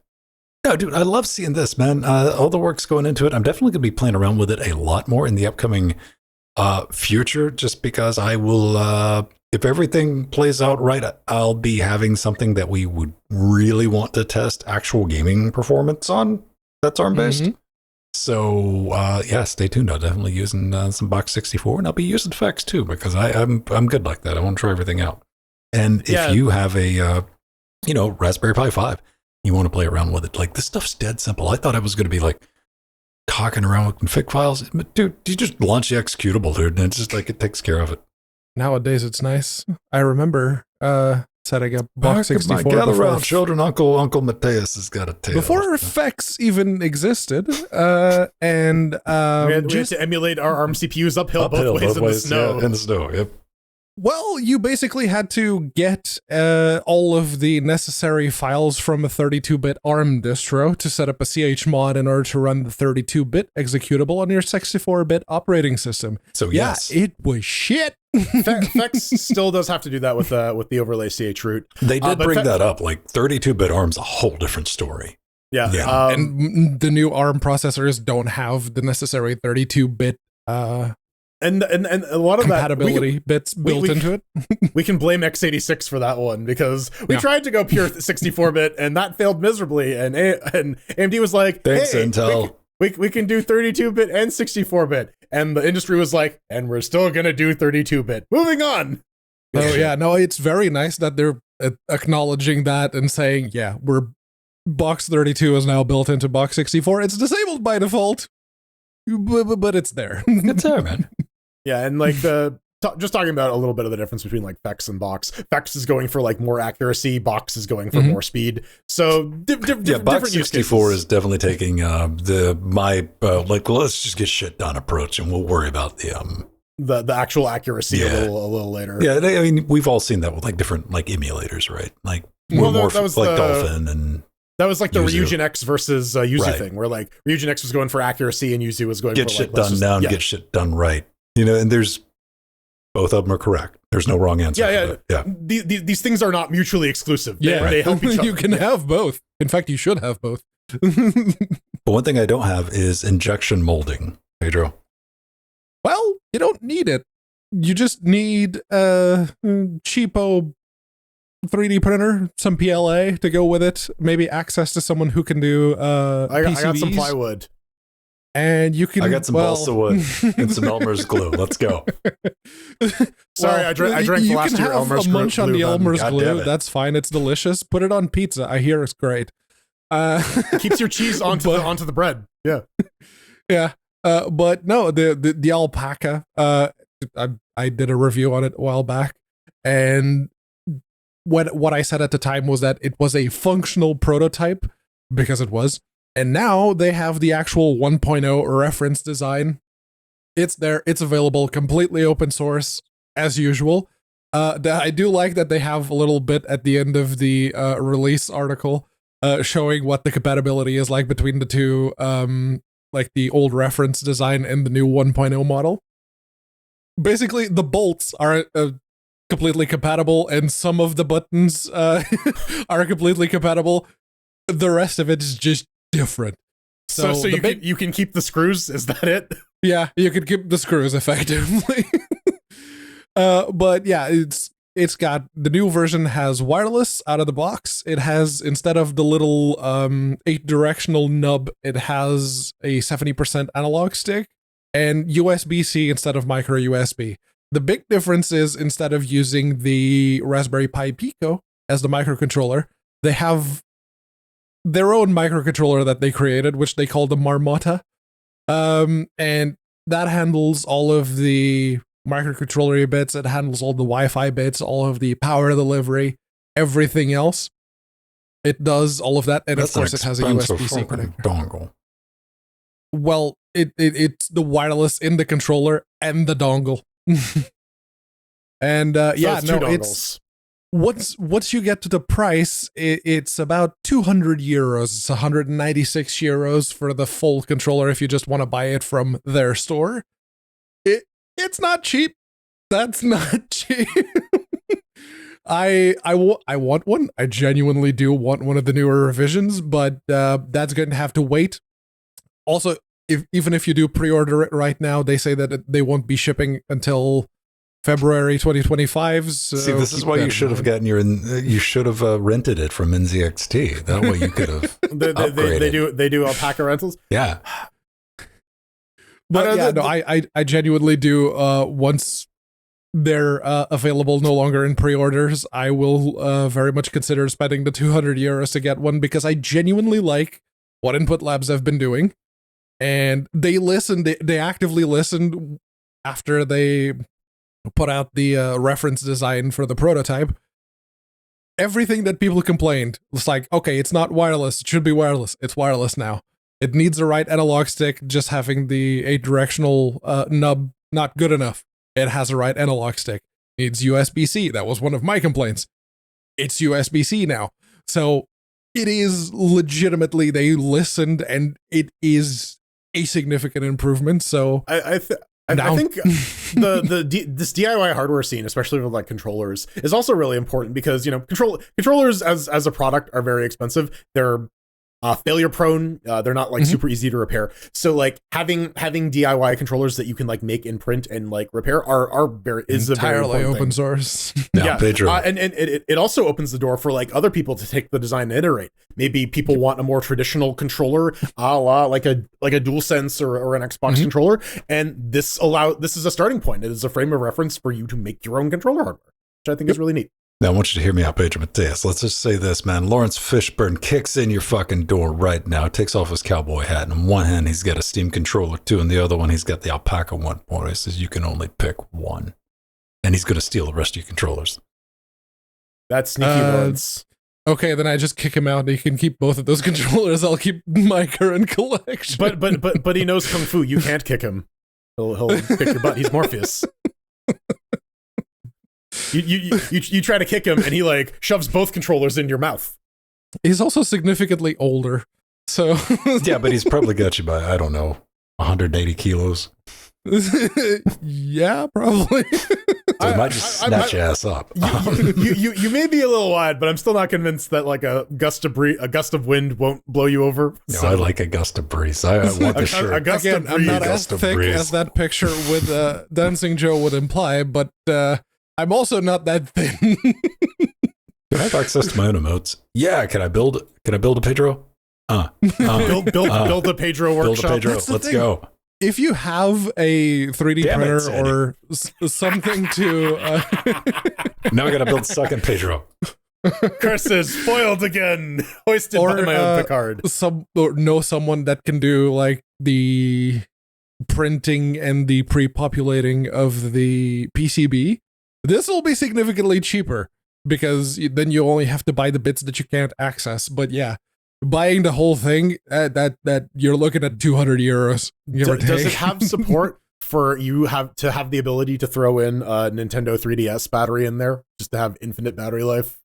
No, dude, I love seeing this, man. All the work's going into it. I'm definitely going to be playing around with it a lot more in the upcoming future, just because I will, if everything plays out right, I'll be having something that we would really want to test actual gaming performance on that's ARM-based. Mm-hmm. So, stay tuned. I'll definitely using some Box 64, and I'll be using Fex too, because I'm good like that. I want to try everything out. And if you have a, Raspberry Pi 5, you want to play around with it. Like, this stuff's dead simple. I thought I was going to be like cocking around with config files. But dude, you just launch the executable, dude, and it's just like it takes care of it. Nowadays, it's nice. I remember setting up Box 64. Gather around, children. Uncle Mateus has got a tail. Before Fex even existed, and we had to emulate our ARM CPUs uphill both ways in the snow. Yeah, in the snow, yep. Well, you basically had to get all of the necessary files from a 32-bit ARM distro to set up a chmod in order to run the 32-bit executable on your 64-bit operating system. So yes, it was shit. Fex still does have to do that with the overlay chroot. They did bring that up. Like 32-bit ARM's a whole different story. Yeah. And the new ARM processors don't have the necessary 32-bit and a lot of compatibility bits built into it. We can blame x86 for that one, because we tried to go pure 64-bit and that failed miserably. And AMD was like, thanks, Intel. We can do 32-bit and 64-bit. And the industry was like, and we're still going to do 32-bit. Moving on. Oh, yeah. No, it's very nice that they're acknowledging that and saying, Box 32 is now built into Box 64. It's disabled by default, but it's there. It's there, man. Yeah, and like just talking about a little bit of the difference between like Fex and Box. Fex is going for like more accuracy. Box is going for more speed. So Box 64 is definitely taking let's just get shit done approach, and we'll worry about the actual accuracy a little later. Yeah, I mean, we've all seen that with like different like emulators, right? Like that was like Dolphin and. That was like the Ryujin X versus Yuzu thing, where like Ryujin X was going for accuracy and Yuzu was going get for shit done now and get shit done right. And there's both of them are correct. There's no wrong answer. Yeah. These things are not mutually exclusive. They help each other. You can have both. In fact, you should have both. But one thing I don't have is injection molding, Pedro. Well, you don't need it. You just need a cheapo 3D printer, some PLA to go with it, maybe access to someone who can do I got some plywood. And you can. I got some balsa wood and some Elmer's glue. Let's go. Sorry, I drank the last of your Elmer's glue. You can have a munch on the Elmer's God glue. damn it. That's fine. It's delicious. Put it on pizza. I hear it's great. It keeps your cheese onto the bread. Yeah. Yeah. But no, the Alpakka, I did a review on it a while back, and what I said at the time was that it was a functional prototype, because it was, and now they have the actual 1.0 reference design. It's there, it's available, completely open source as usual. I do like that they have a little bit at the end of the release article showing what the compatibility is like between the two, like the old reference design and the new 1.0 model. Basically, the bolts are completely compatible, and some of the buttons are completely compatible. The rest of it is just different. So you can keep the screws? Is that it? Yeah, you can keep the screws effectively. But yeah, it's got, the new version has wireless out of the box. It has, instead of the little 8-directional nub, it has a 70% analog stick and USB-C instead of micro USB. The big difference is, instead of using the Raspberry Pi Pico as the microcontroller, they have their own microcontroller that they created, which they call the Marmotta. And that handles all of the microcontroller bits, it handles all the Wi-Fi bits, all of the power delivery, everything else. It does all of that, and of course it has a USB-C connector. Dongle. Well, it's the wireless in the controller and the dongle. And it's once you get to the price, it's about 200 euros. It's 196 euros for the full controller if you just want to buy it from their store. It's not cheap. That's not cheap. I want one. I genuinely do want one of the newer revisions, but that's going to have to wait. Also, even if you do pre-order it right now, they say that they won't be shipping until February 2025. So see, this is why you should have gotten you should have rented it from NZXT. That way you could have they do Alpakka rentals. Yeah. But I genuinely do. Once they're available no longer in pre-orders, I will very much consider spending the 200 euros to get one, because I genuinely like what Input Labs have been doing. And they listened, they actively listened after they put out the reference design for the prototype. Everything that people complained was like, okay, it's not wireless, it should be wireless. It's wireless now. It needs the right analog stick. Just having the 8-directional nub, not good enough. It has the right analog stick. Needs USB-C. That was one of my complaints. It's USB-C now. So it is legitimately, they listened, and it is a significant improvement. So I think this DIY hardware scene, especially with like controllers, is also really important, because, you know, controllers as a product are very expensive. They're failure prone. They're not like super easy to repair. So like having DIY controllers that you can like make in print and like repair are very entirely open source. Yeah, Pedro. And it also opens the door for like other people to take the design and iterate. Maybe people want a more traditional controller, a la like a DualSense or an Xbox controller, and this is a starting point. It is a frame of reference for you to make your own controller hardware, which I think is really neat. Now, I want you to hear me out, Pedro Mateus. Let's just say this, man. Lawrence Fishburne kicks in your fucking door right now, takes off his cowboy hat, and in one hand he's got a Steam controller too, and the other one he's got the Alpakka 1.0. He says you can only pick one, and he's going to steal the rest of your controllers. That's sneaky, Lawrence. Okay, then I just kick him out, and he can keep both of those controllers. I'll keep my current collection. But he knows Kung Fu. You can't kick him. He'll kick your butt. He's Morpheus. You try to kick him, and he like shoves both controllers in your mouth. He's also significantly older, so yeah, but he's probably got you by, I don't know, 180 kilos. Yeah, probably. So he might just snatch your ass up. You may be a little wide, but I'm still not convinced that like a gust of wind won't blow you over. No, I like a gust of breeze. I want the shirt. I'm not as thick as that picture with Dancing Joe would imply, but I'm also not that thin. Do I have access to my own emotes? Yeah, can I build a Pedro? Build a Pedro workshop. Build a Pedro. That's the Let's thing. go. If you have a 3D Damn it, printer Sandy. or something to Now we got to build second Pedro. Curses foiled again. Hoisted by my own Picard. or know someone that can do like the printing and the pre-populating of the PCB, this will be significantly cheaper because then you only have to buy the bits that you can't access. But yeah, buying the whole thing, that you're looking at 200 euros. Give or take. Does it have support for you have the ability to throw in a Nintendo 3DS battery in there just to have infinite battery life?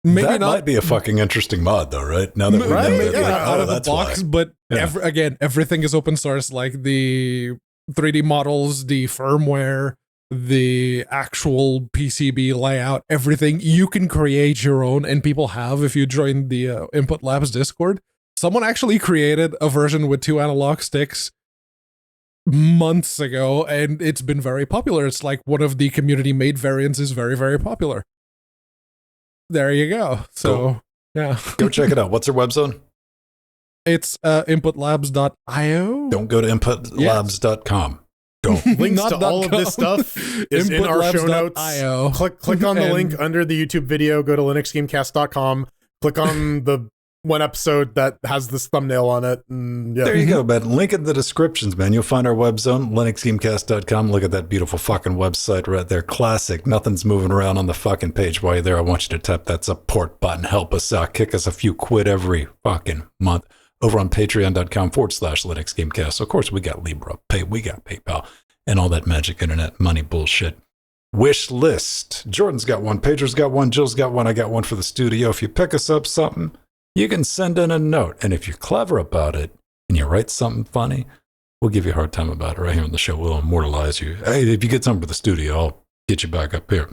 Maybe that not. might be a fucking interesting mod, though, right? Now that we know Right? that, Yeah, out of the that's box, why. but Yeah. again, everything is open source, like the 3D models, the firmware, the actual PCB layout, everything. You can create your own, and people have if you join the Input Labs Discord. Someone actually created a version with 2 analog sticks months ago, and it's been very popular. It's like one of the community-made variants is very, very popular. There you go. So, Cool. yeah. Go check it out. What's their web zone? It's inputlabs.io. Don't go to inputlabs.com. Don't. Links Not to all of this .com. stuff is in our show notes. Inputlabs.io. Click on the And- link under the YouTube video. Go to linuxgamecast.com. Click on the one episode that has this thumbnail on it. And yeah. There you go, man. Link in the descriptions, man. You'll find our web zone, linuxgamecast.com. Look at that beautiful fucking website right there. Classic. Nothing's moving around on the fucking page while you're there. I want you to tap that support button. Help us out. Kick us a few quid every fucking month over on patreon.com/linuxgamecast. Of course, we got Libra Pay. We got PayPal and all that magic internet money bullshit. Wish list. Jordan's got one. Pedro's got one. Jill's got one. I got one for the studio. If you pick us up something, you can send in a note, and if you're clever about it and you write something funny, we'll give you a hard time about it right here on the show. We'll immortalize you. Hey, if you get something for the studio, I'll get you back up here.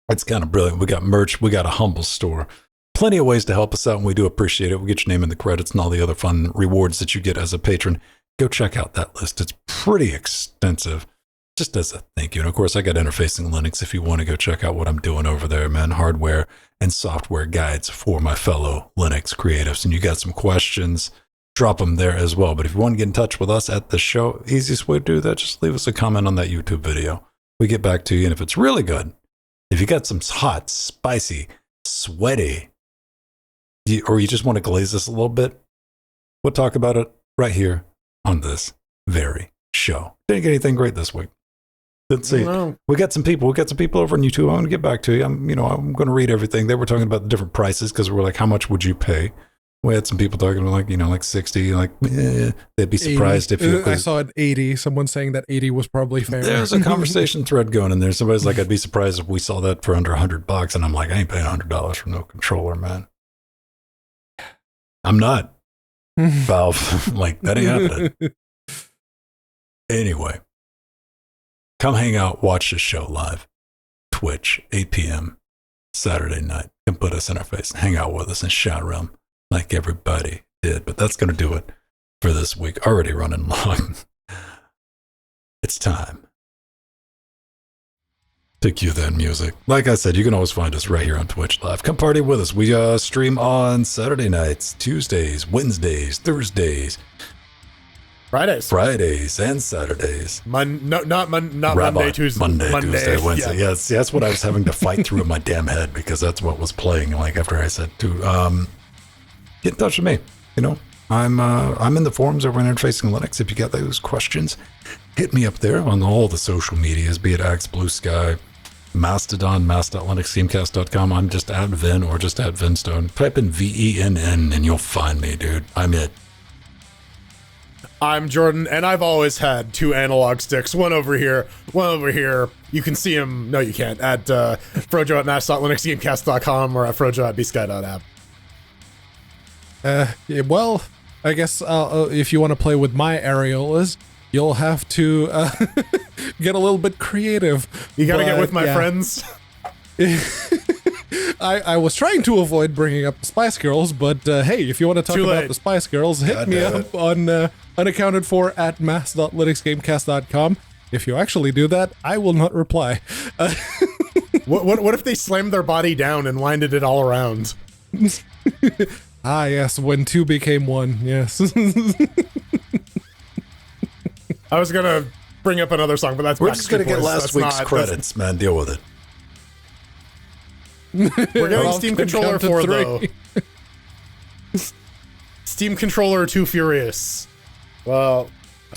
It's kind of brilliant. We got merch. We got a humble store. Plenty of ways to help us out, and we do appreciate it. We'll get your name in the credits and all the other fun rewards that you get as a patron. Go check out that list. It's pretty extensive, just as a thank you. And of course, I got Interfacing Linux if you want to go check out what I'm doing over there, man. Hardware and software guides for my fellow Linux creatives. And you got some questions, drop them there as well. But if you want to get in touch with us at the show, easiest way to do that, just leave us a comment on that YouTube video. We get back to you. And if it's really good, if you got some hot, spicy, sweaty, or you just want to glaze us a little bit, we'll talk about it right here on this very show. Didn't get anything great this week. Let's see. No. We got some people over on YouTube. I'm going to get back to you. I'm going to read everything. They were talking about the different prices because we're like, how much would you pay? We had some people talking about like 60, like they'd be surprised 80. if you. I saw an 80. Someone saying that 80 was probably fair. There's a conversation thread going in there. Somebody's like, I'd be surprised if we saw that for under $100, and I'm like, I ain't paying $100 for no controller, man. I'm not. Valve, like that ain't happening. Anyway. Come hang out, watch the show live. Twitch, 8 p.m. Saturday night. And put us in our face. Hang out with us in Skyrim like everybody did. But that's going to do it for this week. Already running long. It's time to cue that music. Like I said, you can always find us right here on Twitch Live. Come party with us. We stream on Saturday nights, Tuesdays, Wednesdays, Thursdays, Fridays, and Saturdays. Not Monday, Tuesday. Monday, Wednesday. Yeah. Yeah, see, that's what I was having to fight through in my damn head because that's what was playing. Like after I said to get in touch with me. You know, I'm in the forums over on Interfacing Linux. If you got those questions, hit me up there on all the social medias, be it Axe, Blue Sky, Mastodon, mass.linuxgamecast.com. I'm just at Vin or just at Vinstone. Type in VENN and you'll find me, dude. I'm it. I'm Jordan, and I've always had 2 analog sticks. One over here, one over here. You can see them. No, you can't. At Frojo at mass.linuxgamecast.com or at Frojo at bsky.app. Yeah, well, I guess if you want to play with my areolas, you'll have to get a little bit creative. You gotta get But, with my yeah. friends. I was trying to avoid bringing up the Spice Girls, but hey, if you want to talk Too about late. the Spice Girls, hit God me damn up on unaccounted for at mass.linuxgamecast.com. If you actually do that, I will not reply. What if they slammed their body down and winded it all around? Ah, yes, when two became one. Yes. I was gonna bring up another song, but that's We're Backstreet just gonna get Boys. last That's week's not- credits, man. Deal with it. We're getting I'll Steam count Controller to 4 3. though. Steam Controller 2 Furious. Well,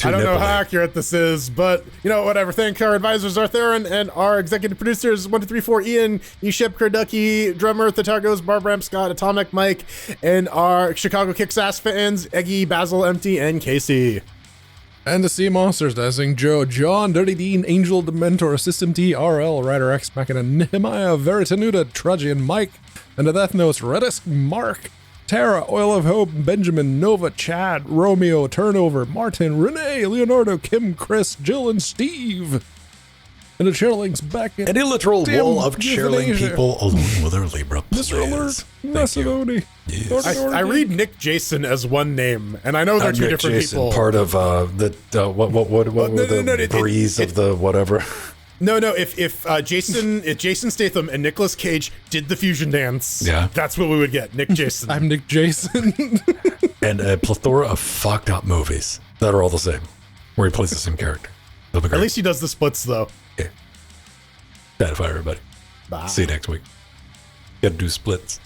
I don't know how accurate this is, but you know, whatever. Thank our advisors, Artheron, and our executive producers, 1234 Ian, Eshep, Kurducky, Drummer, Thatargos, Barbram, Scott, Atomic Mike, and our Chicago Kicks-Ass fans, Eggy, Basil, Empty, and Casey. And the Sea Monsters, Dazzing Joe, John, Dirty Dean, Angel, Dementor, System T, RL, Rider X, Machina, Nehemiah, Veritanuda, Trudgian, Mike, and the Death Notes, Redis, Mark, Tara, Oil of Hope, Benjamin, Nova, Chad, Romeo, Turnover, Martin, Renee, Leonardo, Kim, Chris, Jill, and Steve. And the Chairlings back in. An illiteral Damn wall of cheerling euthanasia. people along with their Libra Mr. Alert, players. Thank you. Macedonia. Yes. I read Nick Jason as one name, and I know they're two Nick different Jason, people. part of what were the breeze of the whatever. No, if Jason Statham and Nicolas Cage did the fusion dance, Yeah. that's what we would get. Nick Jason. I'm Nick Jason. And a plethora of fucked up movies that are all the same, where he plays the same character. That'll be great. At least he does the splits though. Yeah. Badify everybody. Bye. See you next week. Gotta do splits.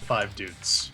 5 dudes.